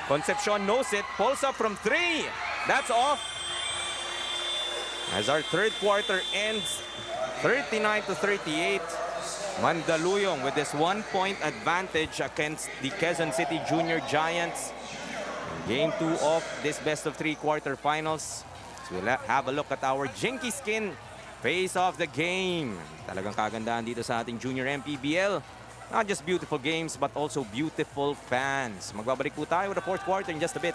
B: Concepcion knows it. Pulls up from 3. That's off. As our third quarter ends, 39-38. Mandaluyong with this 1-point advantage against the Quezon City Junior Giants. Game 2 of this best of 3 quarterfinals. So we'll have a look at our Jinky Skin Face of the game. Talagang kagandahan dito sa ating Junior MPBL. Not just beautiful games, but also beautiful fans. Magbabalik po tayo with the fourth quarter in just a bit.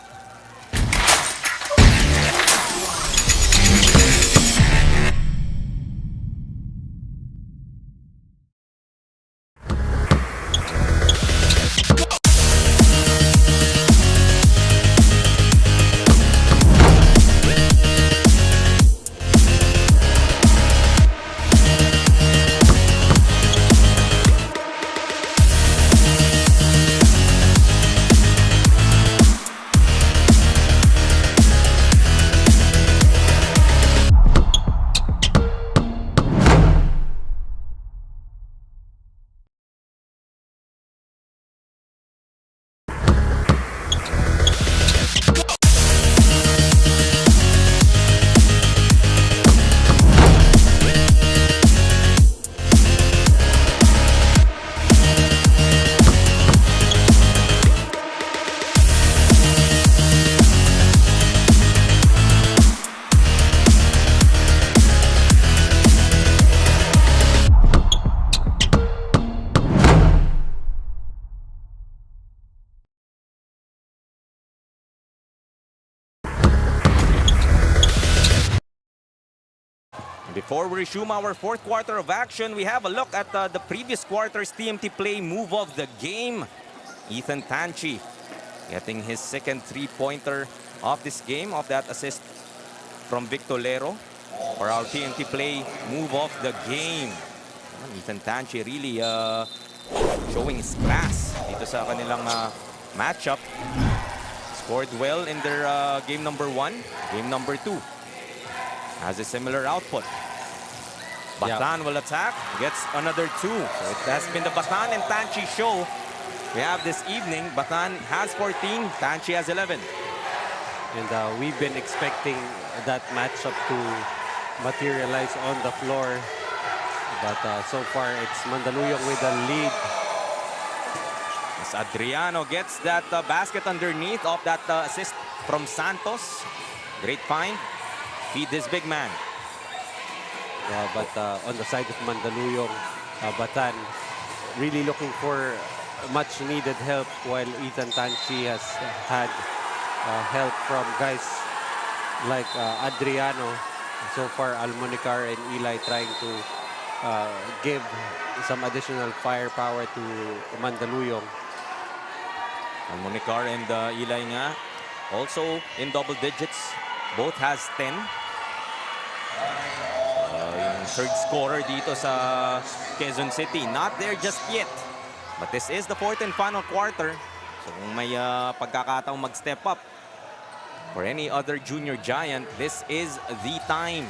B: Before we resume our fourth quarter of action, we have a look at the previous quarter's TMT play move of the game. Ethan Tanchi getting his second three-pointer of this game, of that assist from Victolero for our TMT play move of the game. Ethan Tanchi really showing his class dito sa kanilang matchup. Scored well in their game number 1, game number 2. Has a similar output. Batan will attack, gets another 2. So it has been the Batan and Tanchi show we have this evening. Batan has 14, Tanchi has 11.
C: And we've been expecting that matchup to materialize on the floor. But so far, it's Mandaluyong with the lead.
B: As Adriano gets that basket underneath of that assist from Santos. Great find. Feed this big man.
C: But on the side of Mandaluyong, Batan really looking for much needed help, while Ethan Tanchi has had help from guys like Adriano. So far, Almonicar and Eli trying to give some additional firepower to Mandaluyong.
B: Almonicar and Eli nga also in double digits. Both has 10. Yung third scorer dito sa Quezon City. Not there just yet. But this is the fourth and final quarter. So kung may pagkakataong mag-step up for any other junior giant, this is the time.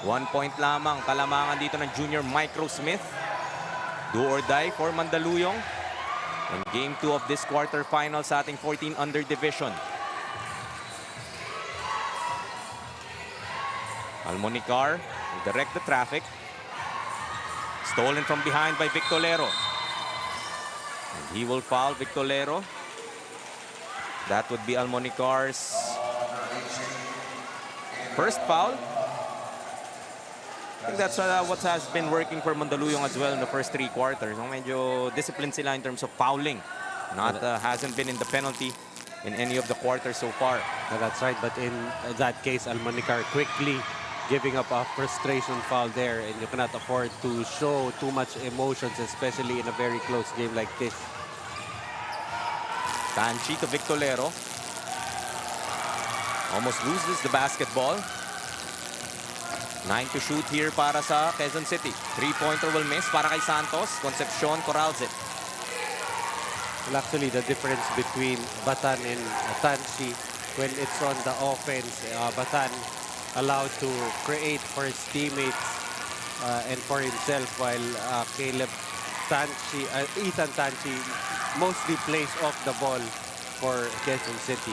B: 1 point lamang kalamangan dito ng junior Micro Smith. Do or die for Mandaluyong. In game 2 of this quarterfinal sa ating 14 under division. Almonicar will direct the traffic. Stolen from behind by Victolero. And he will foul Victolero. That would be Almonicar's first foul. I think that's what has been working for Mandaluyong as well in the first 3 quarters. Medyo disciplined sila in terms of fouling. Hasn't been in the penalty in any of the quarters so far.
C: That's right, but in that case, Almonicar quickly giving up a frustration foul there, and you cannot afford to show too much emotions, especially in a very close game like this.
B: Tanchi to Victolero. Almost loses the basketball. 9 to shoot here para sa Quezon City. 3-pointer will miss para kay Santos. Concepcion corrals it.
C: Well, actually, the difference between Batan and Tanchi, when it's on the offense, Batan allowed to create for his teammates and for himself, while Ethan Tanchi mostly plays off the ball for Quezon City.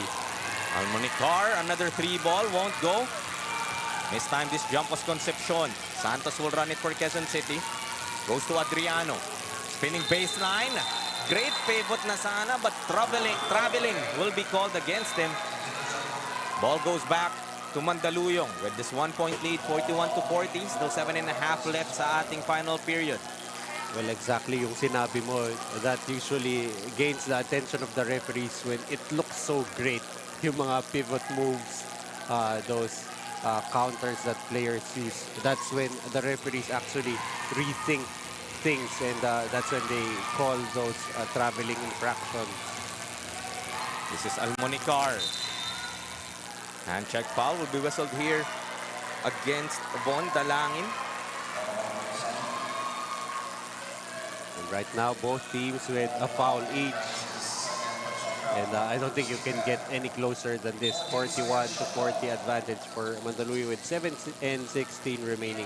B: Almonicar, another 3-ball, won't go. This time this jump was Concepcion. Santos will run it for Quezon City. Goes to Adriano. Spinning baseline. Great pivot na sana, but traveling will be called against him. Ball goes back to Mandaluyong with this 1-point lead, 41-40. Still 7.5 left sa ating final period.
C: Well, exactly yung sinabi mo. That usually gains the attention of the referees when it looks so great. Yung mga pivot moves, those counters that players use. That's when the referees actually rethink things, and that's when they call those traveling infractions.
B: This is Almonicar. Hand check foul will be whistled here against Von Dalangin.
C: And right now, both teams with a foul each. And I don't think you can get any closer than this 41-40 advantage for Mandaluyong with 7 and 16 remaining.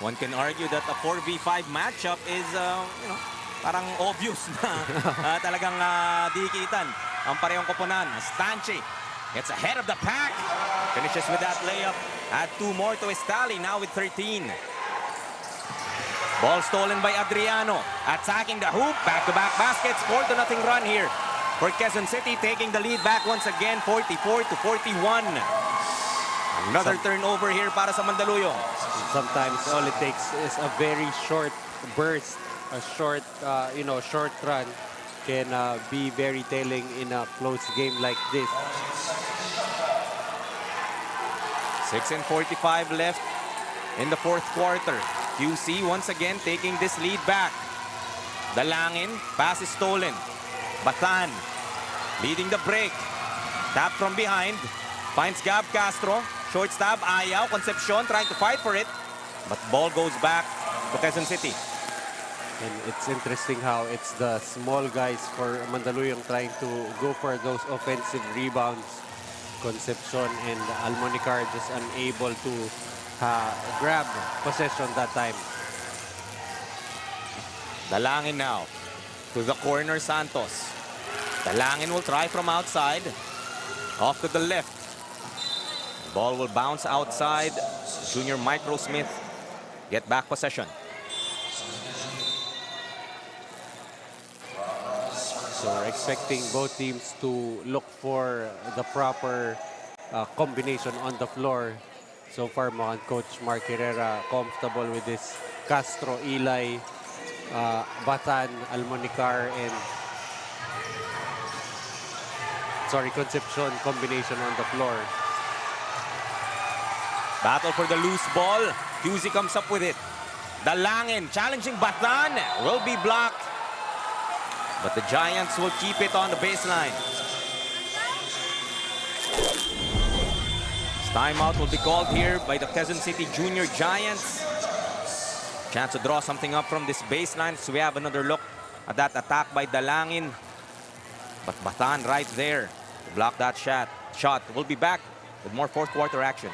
B: One can argue that a 4v5 matchup is, parang obvious na talagang dikitan ang parehong koponan. Stanchi gets ahead of the pack. Finishes with that layup. Add 2 more to his tally, now with 13. Ball stolen by Adriano. Attacking the hoop. Back-to-back baskets. 4-0 run here for Quezon City, taking the lead back once again, 44-41. Another turnover here para sa Mandaluyong.
C: Sometimes all it takes is a very short burst, a short, short run can be very telling in a close game like this.
B: 6:45 left in the fourth quarter. QC once again taking this lead back. Dalangin, pass is stolen. Batan leading the break. Tap from behind. Finds Gab Castro. Short stab, Ayaw. Concepcion trying to fight for it. But ball goes back to Quezon City.
C: And it's interesting how it's the small guys for Mandaluyong trying to go for those offensive rebounds. Concepcion and Almonicar just unable to grab possession that time.
B: Dalangin now to the corner, Santos. Dalangin will try from outside. Off to the left. Ball will bounce outside. Junior Microsmith get back possession.
C: So we're expecting both teams to look for the proper combination on the floor. So far, Coach Mark Herrera comfortable with this Castro, Eli, Batan, Almonicar, and Concepcion combination on the floor.
B: Battle for the loose ball. QC comes up with it. Dalangin challenging Batan will be blocked. But the Giants will keep it on the baseline. Timeout will be called here by the Quezon City Junior Giants. Chance to draw something up from this baseline. So we have another look at that attack by Dalangin. But Batan right there to block that shot. We'll be back with more fourth quarter action.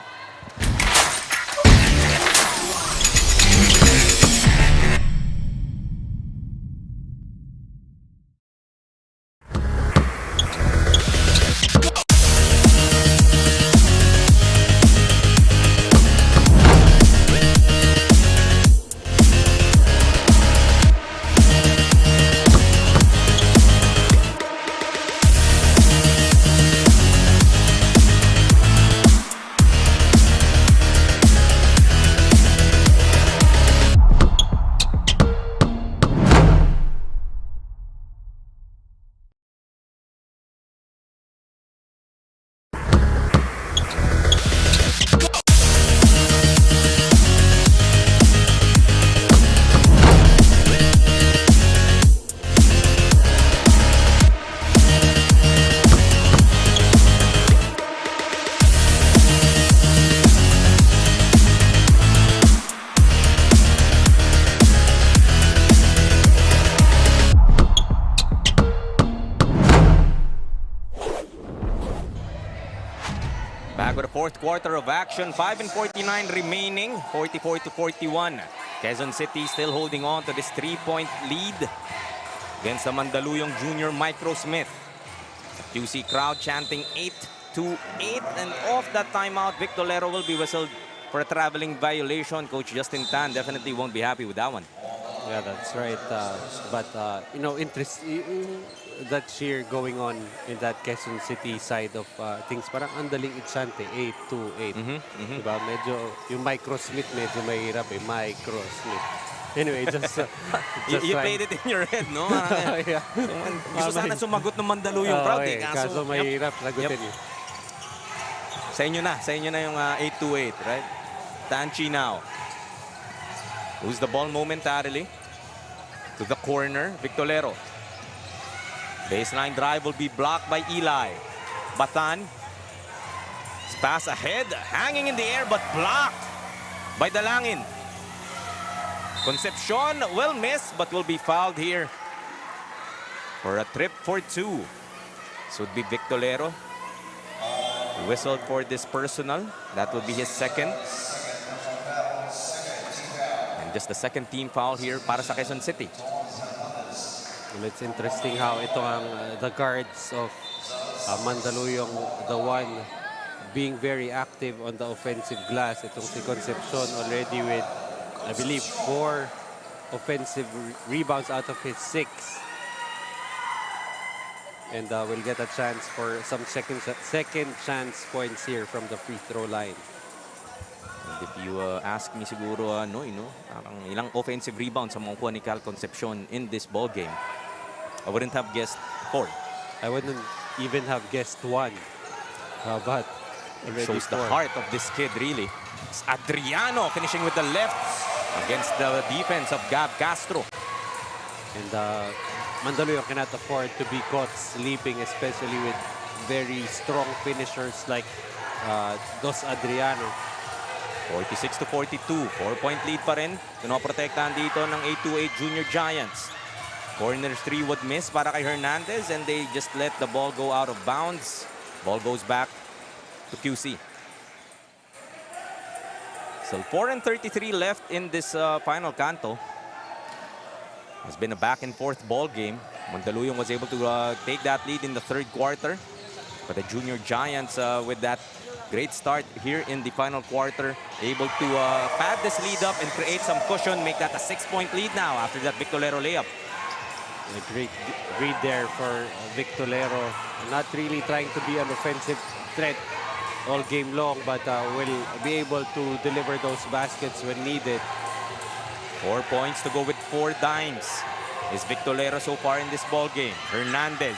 B: Back with the fourth quarter of action. 5:49 remaining. 44-41. Quezon City still holding on to this 3-point lead against the Mandaluyong Junior Microsmith. QC crowd chanting 8-8. And off that timeout, Vic Tolero will be whistled for a traveling violation. Coach Justin Tan definitely won't be happy with that one.
C: Yeah, that's right. But you know, that cheer going on in that Quezon City side of things. Parang andaling ichante, 8-2-8. Diba? Medyo, yung Micro Smith, medyo mahirap eh. Micro Smith. Anyway, just
B: You
C: trying-
B: played it in your head, no?
C: Yeah.
B: Gusto sana sumagot ng Mandaluyong crowd eh.
C: Kaso mahirap sagutin eh.
B: Sa inyo na yung 8-2-8, right? Tanchi now. Lose the ball momentarily. To the corner, Victolero. Baseline drive will be blocked by Eli. Batan. Pass ahead, hanging in the air but blocked by Dalangin. Concepcion will miss but will be fouled here for a trip for 2. So it would be Victolero. Whistled for this personal. That will be his second. And just the second team foul here para sa Quezon City.
C: Well, it's interesting how ito ang the guards of Mandaluyong, the one being very active on the offensive glass. Itong si Concepcion already with, I believe, 4 offensive rebounds out of his 6. And will get a chance for some second chance points here from the free throw line.
B: And if you ask me siguro, parang ilang offensive rebounds ang makukuha ni Cal Concepcion in this ball game, I wouldn't have guessed 4.
C: I wouldn't even have guessed 1. But already
B: Shows the
C: 4.
B: heart of this kid, really. It's Adriano finishing with the left against the defense of Gab Castro.
C: And Mandaluyong cannot afford to be caught sleeping, especially with very strong finishers like Dos Adriano.
B: 46-42. 4-point lead pa rin. Pinoprotektahan dito ng 828 Junior Giants. Corner 3 would miss para kay Hernandez and they just let the ball go out of bounds. Ball goes back to QC. So 4:33 left in this final canto. It's been a back and forth ball game. Mandaluyong was able to take that lead in the third quarter. But the Junior Giants with that great start here in the final quarter, able to pad this lead up and create some cushion, make that a 6-point lead now after that Victolero layup.
C: A great read there for Victolero. Not really trying to be an offensive threat all game long, but will be able to deliver those baskets when needed.
B: 4 points to go with 4 dimes is Victolero so far in this ball game. Hernandez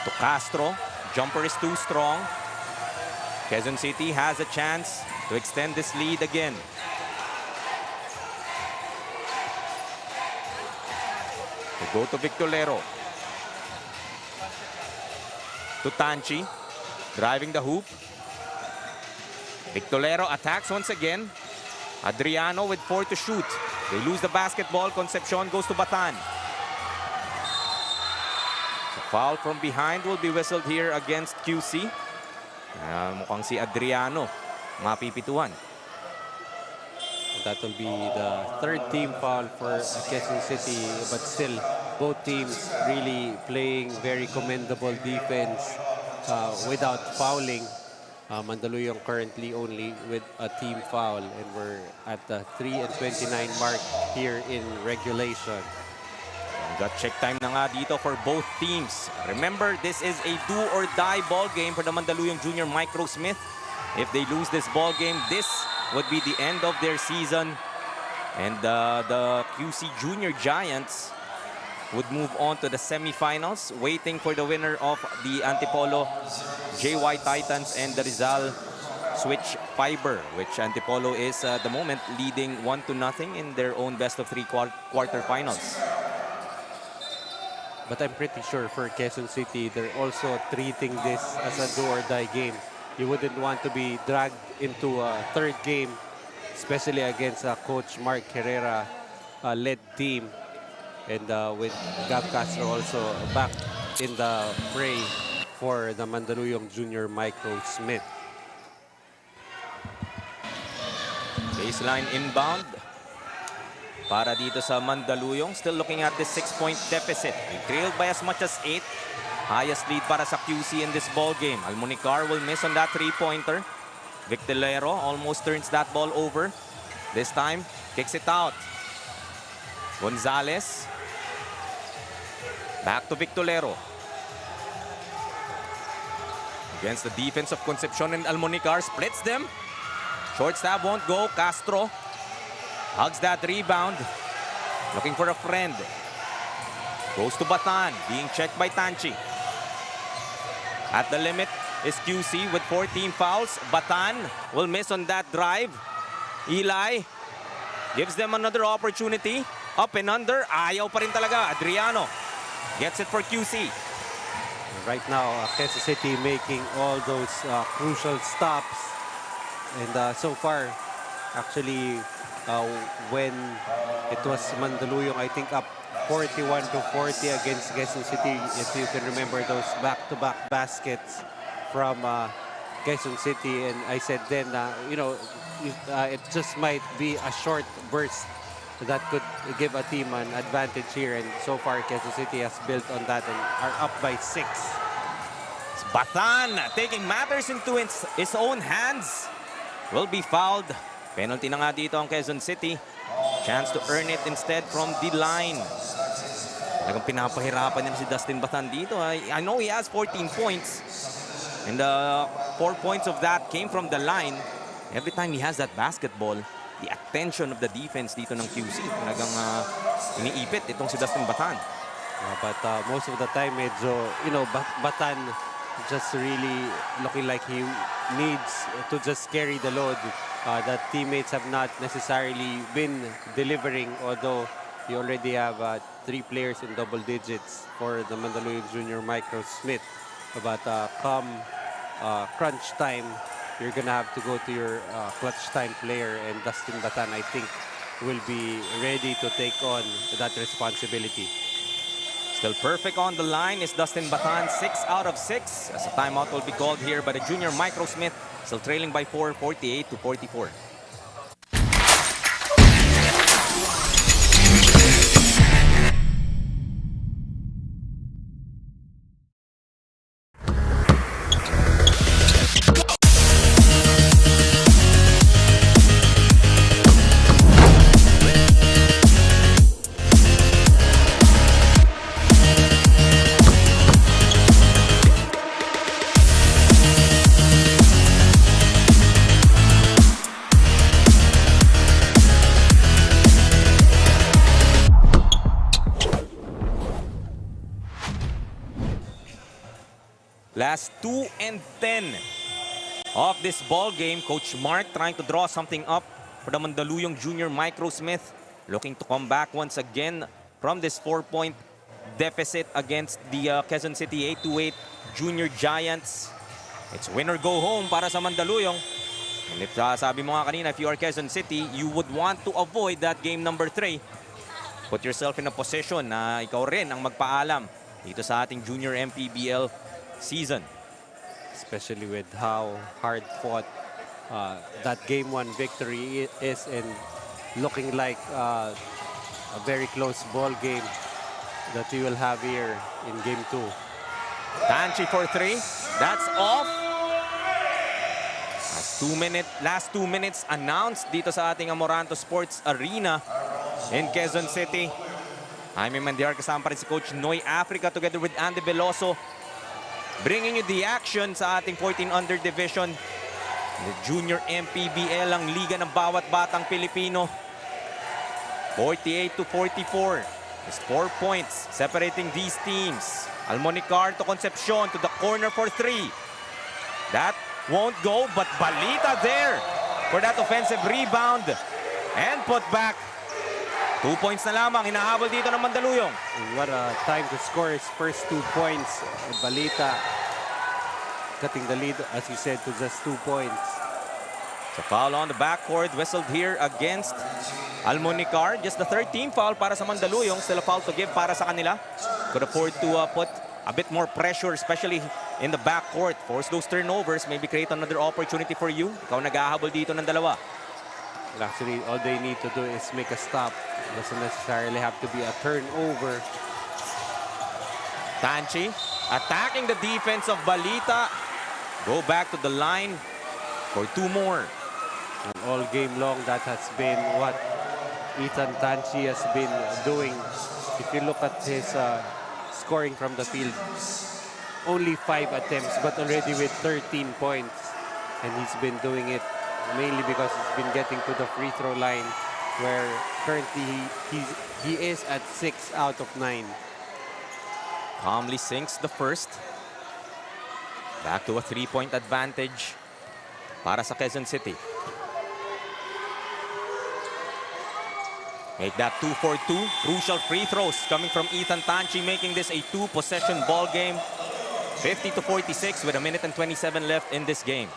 B: to Castro. Jumper is too strong. Quezon City has a chance to extend this lead again. They go to Victolero. To Tanchi. Driving the hoop. Victolero attacks once again. Adriano with 4 to shoot. They lose the basketball. Concepcion goes to Batan. So foul from behind will be whistled here against QC. Mukhang si Adriano mapipituan.
C: That will be the third team foul for Quezon City, but still both teams really playing very commendable defense without fouling. Mandaluyong currently only with a team foul, and we're at the 3:29 mark here in regulation.
B: Got check time na nga dito for both teams. Remember, this is a do-or-die ball game for the Mandaluyong Junior Micro Smith. If they lose this ball game, this would be the end of their season. And the QC Junior Giants would move on to the semifinals, waiting for the winner of the Antipolo JY Titans and the Rizal Switch Fiber, which Antipolo is at the moment leading 1-0 in their own best-of-3 quarterfinals.
C: But I'm pretty sure for Quezon City, they're also treating this as a do-or-die game. You wouldn't want to be dragged into a third game, especially against a Coach Mark Herrera led team. And with Gab Castro also back in the fray for the Mandaluyong Junior Micro Smith.
B: Baseline inbound para dito sa Mandaluyong. Still looking at this 6-point deficit. They trailed by as much as 8. Highest lead para sa QC in this ball game. Almunicar will miss on that 3-pointer. Victolero almost turns that ball over. This time, kicks it out. Gonzalez. Back to Victolero. Against the defense of Concepcion and Almonicar. Splits them. Short stab won't go. Castro hugs that rebound. Looking for a friend. Goes to Batan. Being checked by Tanchi. At the limit is QC with 14 fouls. Batan will miss on that drive. Eli gives them another opportunity. Up and under. Ayaw pa rin talaga. Adriano gets it for QC.
C: Right now, Quezon City making all those crucial stops. And so far, actually, when it was Mandaluyong, I think up 41-40 against Quezon City. If you can remember those back-to-back baskets from Quezon City. And I said then, it just might be a short burst that could give a team an advantage here. And so far, Quezon City has built on that and are up by 6.
B: It's Batan taking matters into his own hands. Will be fouled. Penalty na nga dito ang Quezon City. Chance to earn it instead from the line. Talagang pinapahirapan niya si Dustin Batan dito. I know he has 14 points. And 4 points of that came from the line. Every time he has that basketball, the attention of the defense dito ng QC. Talagang iniipit itong si Dustin Batan.
C: But most of the time, medyo, Batan just really looking like he needs to just carry the load. That teammates have not necessarily been delivering, although you already have 3 players in double digits for the Mandaluyong Junior Micro Smith. But come crunch time, you're gonna have to go to your clutch time player, and Dustin Batan, I think, will be ready to take on that responsibility.
B: Still perfect on the line is Dustin Batan, 6 out of 6. As a timeout will be called here by the Junior Micro Smith, still trailing by 4, 48-44. Last 2 and 10 of this ball game. Coach Mark trying to draw something up for the Mandaluyong Junior Micro Smith. Looking to come back once again from this 4-point deficit against the Quezon City 8-8 Junior Giants. It's win or go home para sa Mandaluyong. And if sabi mo nga kanina, if you are Quezon City, you would want to avoid that game number 3. Put yourself in a position na ikaw rin ang magpaalam dito sa ating Junior MPBL season.
C: Especially with how hard fought that game 1 victory is, and looking like a very close ball game that we will have here in game 2.
B: Tanchi for 3. That's off. Last 2 minutes announced dito sa ating Amoranto Sports Arena in Quezon City. Jaime Mendiar kasama pa rin si Coach Noy Africa together with Andy Veloso, bringing you the action sa ating 14 under division. The Junior MPBL ang liga ng bawat batang Pilipino. 48-44. Just 4 points separating these teams. Almonicar to Concepcion to the corner for 3. That won't go, but Balita there for that offensive rebound and put back. 2 points na lamang hinahabol dito ng Mandaluyong.
C: What a time to score his first 2 points. Balita cutting the lead, as you said, to just 2 points.
B: The foul on the backcourt whistled here against Almonicar. Just the 3rd team foul para sa Mandaluyong. Still a foul to give para sa kanila. Could afford to put a bit more pressure, especially in the backcourt. Force those turnovers, maybe create another opportunity for you. Ikaw nag-ahabol dito ng dalawa.
C: Actually, all they need to do is make a stop. It doesn't necessarily have to be a turnover.
B: Tanchi attacking the defense of Balita. Go back to the line for 2 more.
C: And all game long, that has been what Ethan Tanchi has been doing. If you look at his scoring from the field, only 5 attempts, but already with 13 points. And he's been doing it mainly because he's been getting to the free throw line, where currently he is at 6 out of 9.
B: Calmly sinks the first. Back to a 3-point advantage para sa Quezon City. Make that 2 for 2. Crucial free throws coming from Ethan Tanchi, making this a 2-possession ball game. 50-46 with a minute and 27 left in this game.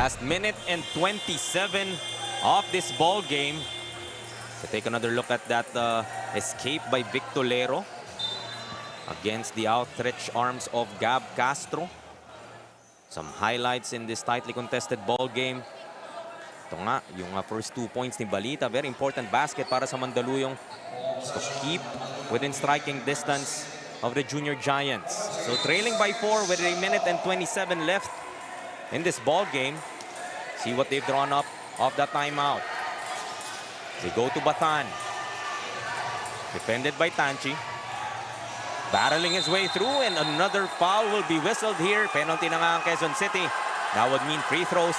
B: Last minute and 27 of this ball game. To take another look at that escape by Victolero against the outstretched arms of Gab Castro. Some highlights in this tightly contested ball game. Ito nga, yung first 2 points ni Balita. Very important basket para sa Mandaluyong to keep within striking distance of the Junior Giants. So trailing by 4 with a minute and 27 left in this ball game. See what they've drawn up off that timeout. They go to Bathan. Defended by Tanchi. Battling his way through, and another foul will be whistled here. Penalty na nga ang Quezon City. That would mean free throws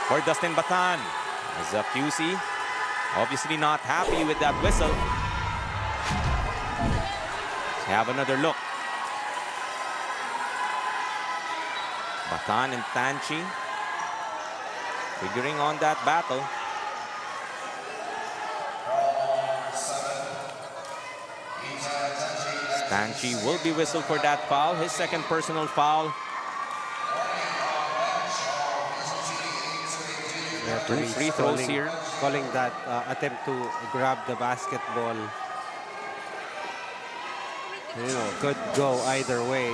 B: for Dustin Bathan. As QC obviously not happy with that whistle. Let's have another look. Bathan and Tanchi figuring on that battle. Tanchi will be whistled for that foul, his second personal foul. Two free throws here.
C: Calling that attempt to grab the basketball. You know, could go either way.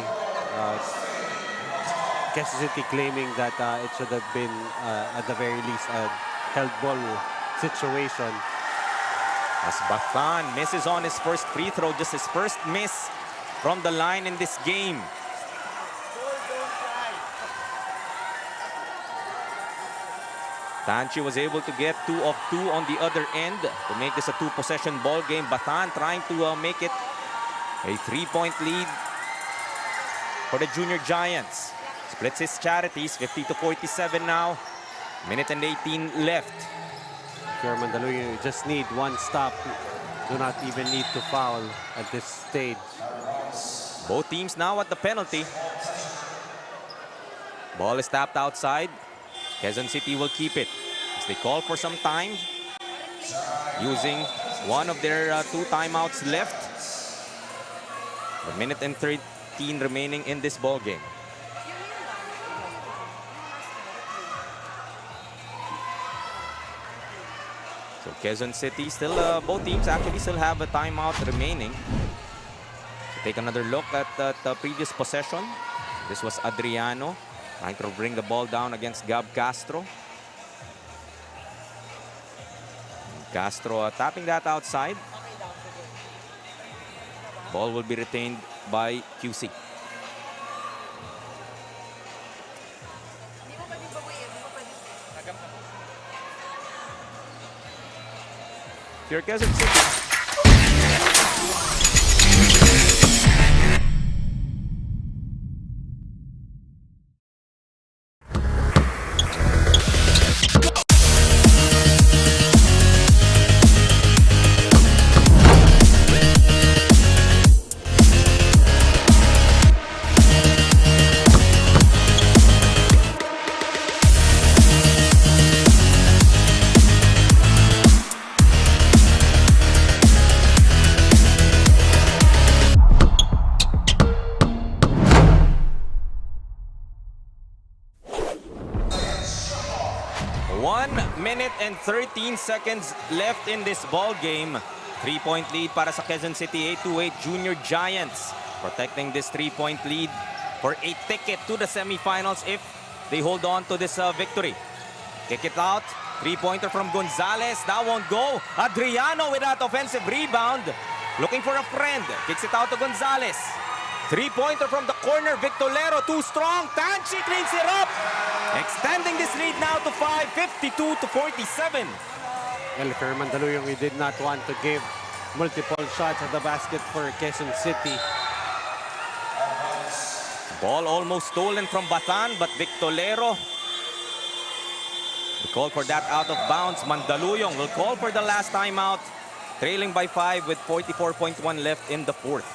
C: Quezon City claiming that it should have been, at the very least, a held ball situation.
B: As Bathan misses on his first free throw, just his first miss from the line in this game. Tanchi was able to get 2 of 2 on the other end to make this a 2-possession ball game. Bathan trying to make it a 3-point lead for the Junior Giants. Splits his charities, 50-47 now. Minute and 18 left.
C: If you're Mandaluyong, you just need one stop. Do not even need to foul at this stage.
B: Both teams now at the penalty. Ball is tapped outside. Quezon City will keep it as they call for some time, using one of their 2 timeouts left. A minute and 13 remaining in this ball game. So Quezon City still, both teams actually still have a timeout remaining. So take another look at the previous possession. This was Adriano trying to bring the ball down against Gab Castro. Castro tapping that outside. Ball will be retained by QC. Here Quezon City. 1 minute and 13 seconds left in this ball game. 3-point lead para sa Quezon City 828 Junior Giants. Protecting this 3-point lead for a ticket to the semifinals if they hold on to this victory. Kick it out. 3-pointer from Gonzalez. That won't go. Adriano with that offensive rebound. Looking for a friend. Kicks it out to Gonzalez. 3-pointer from the corner. Victolero too strong. Tanchi cleans it up. Extending this lead now to 5. 52-47.
C: Well, for Mandaluyong, we did not want to give multiple shots at the basket for Quezon City.
B: Ball almost stolen from Batan, but Victolero will call for that out of bounds. Mandaluyong will call for the last timeout, trailing by 5 with 44.1 left in the fourth.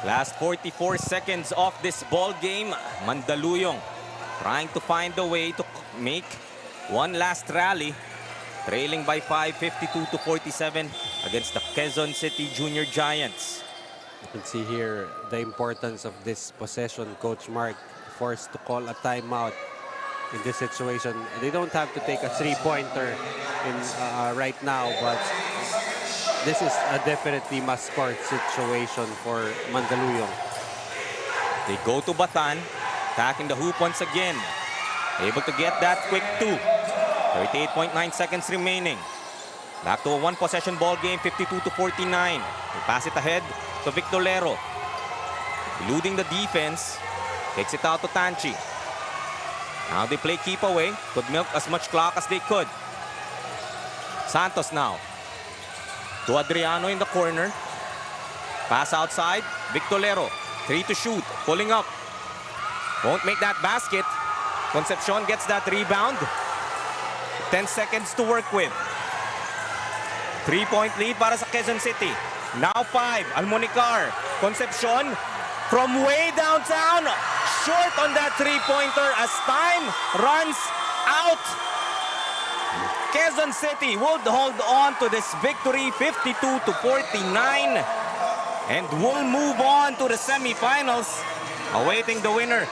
B: Last 44 seconds of this ball game. Mandaluyong trying to find a way to make one last rally. Trailing by 5, 52-47 against the Quezon City Junior Giants.
C: You can see here the importance of this possession. Coach Mark forced to call a timeout in this situation. They don't have to take a three-pointer in right now, but this is a definitely must-score situation for Mandaluyong.
B: They go to Batan, attacking the hoop once again. Able to get that quick two. 38.9 seconds remaining. Back to a one-possession ball game, 52-49. They pass it ahead to Victolero. Eluding the defense. Takes it out to Tanchi. Now they play keep away. Could milk as much clock as they could. Santos now. To Adriano in the corner. Pass outside. Victolero. 3 to shoot. Pulling up. Won't make that basket. Concepcion gets that rebound. 10 seconds to work with. 3-point lead para sa Quezon City. Now 5. Almonicar. Concepcion from way downtown. Short on that three-pointer as time runs out. Quezon City would hold on to this victory 52-49 and will move on to the semifinals, awaiting the winner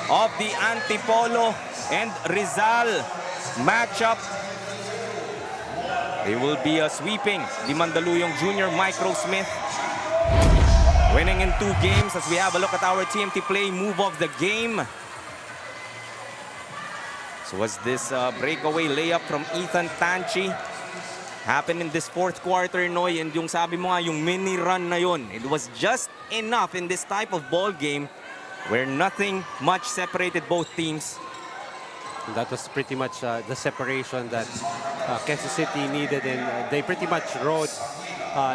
B: of the Antipolo and Rizal matchup. They will be sweeping the Mandaluyong Junior Micro Smith, winning in 2 games. As we have a look at our TMT play move of the game. So was this breakaway layup from Ethan Tanchi happened in this fourth quarter, Noy, and yung sabi mo nga, yung mini run na yun, it was just enough in this type of ball game where nothing much separated both teams.
C: That was pretty much the separation that Quezon City needed, and they pretty much rode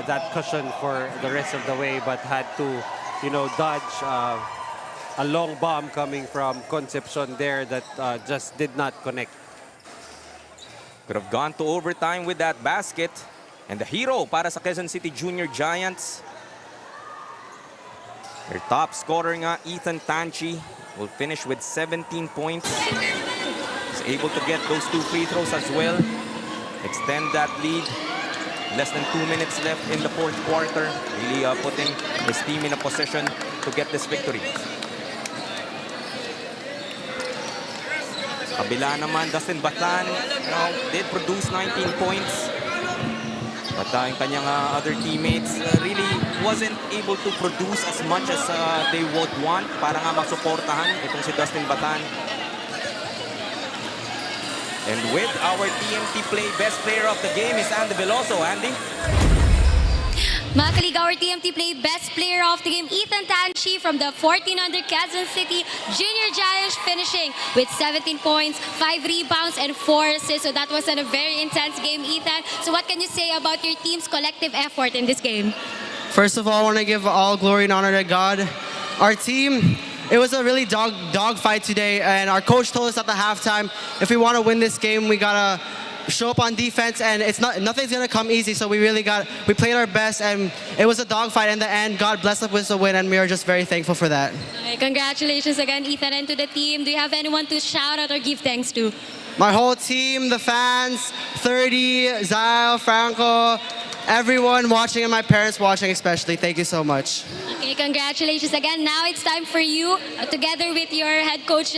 C: that cushion for the rest of the way, but had to, you know, dodge a long bomb coming from Concepcion there that just did not connect.
B: Could have gone to overtime with that basket. And the hero para sa Quezon City Junior Giants, their top scorer nga, Ethan Tanchi, will finish with 17 points. He's able to get those 2 free throws as well. Extend that lead. Less than 2 minutes left in the fourth quarter. Really putting his team in a position to get this victory. Kabila naman, Dustin Batan did produce 19 points. But yung kanyang other teammates really wasn't able to produce as much as they would want para nga masuportahan itong si Dustin Batan. And with our TMT Play Best Player of the Game is Andy Veloso. Andy?
D: Mga kalig, our TMT Play Best Player of the Game, Ethan Tanchi from the 1400 Quezon City Junior Giants, finishing with 17 points, 5 rebounds, and 4 assists. So that was a very intense game, Ethan. So what can you say about your team's collective effort in this game?
G: First of all, I want to give all glory and honor to God. Our team, it was a really dog fight today, and our coach told us at the halftime, if we want to win this game, we gotta show up on defense, and nothing's gonna come easy. So we played our best, and it was a dogfight in the end. God blessed us with the win, and we are just very thankful for that.
D: Okay, congratulations again, Ethan, and to the team. Do you have anyone to shout out or give thanks to?
G: My whole team, the fans, 30, Zyle, Franco, everyone watching, and my parents watching especially. Thank you so much.
D: Okay, congratulations again. Now it's time for you, together with your head coach,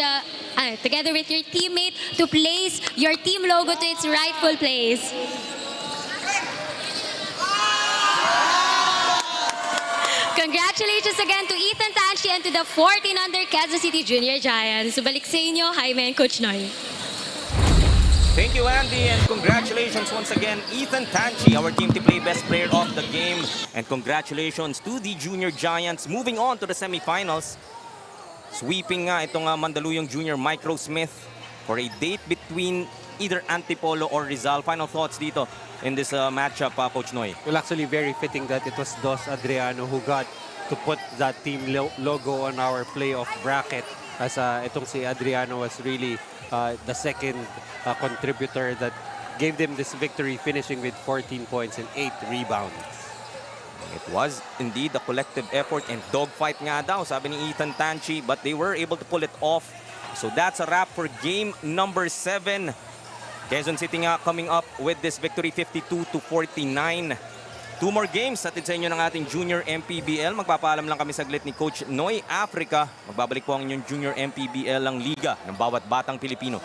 D: together with your teammate, to place your team logo to its rightful place. Congratulations again to Ethan Tanchi and to the 14 under Quezon City Junior Giants. Subalik sa inyo, Jaime and Coach Noy.
B: Thank you, Andy, and congratulations once again, Ethan Tanchi, our team to play best player of the game. And congratulations to the Junior Giants moving on to the semifinals. Sweeping nga itong Mandaluyong Junior Micro Smith for a date between either Antipolo or Rizal. Final thoughts dito in this matchup, Coach Noy?
C: Well, actually very fitting that it was Dos Adriano who got to put that team logo on our playoff bracket, as itong si Adriano was really the second contributor that gave them this victory, finishing with 14 points and 8 rebounds.
B: It was indeed a collective effort and dogfight nga daw, sabi ni Ethan Tanchi, but they were able to pull it off. So that's a wrap for game number 7. Quezon City nga coming up with this victory, 52-49. 2 more games at sa inyo ng ating Junior MPBL. Magpapaalam lang kami saglit ni Coach Noy Africa. Magbabalik po ang inyong Junior MPBL ang liga ng bawat batang Pilipino.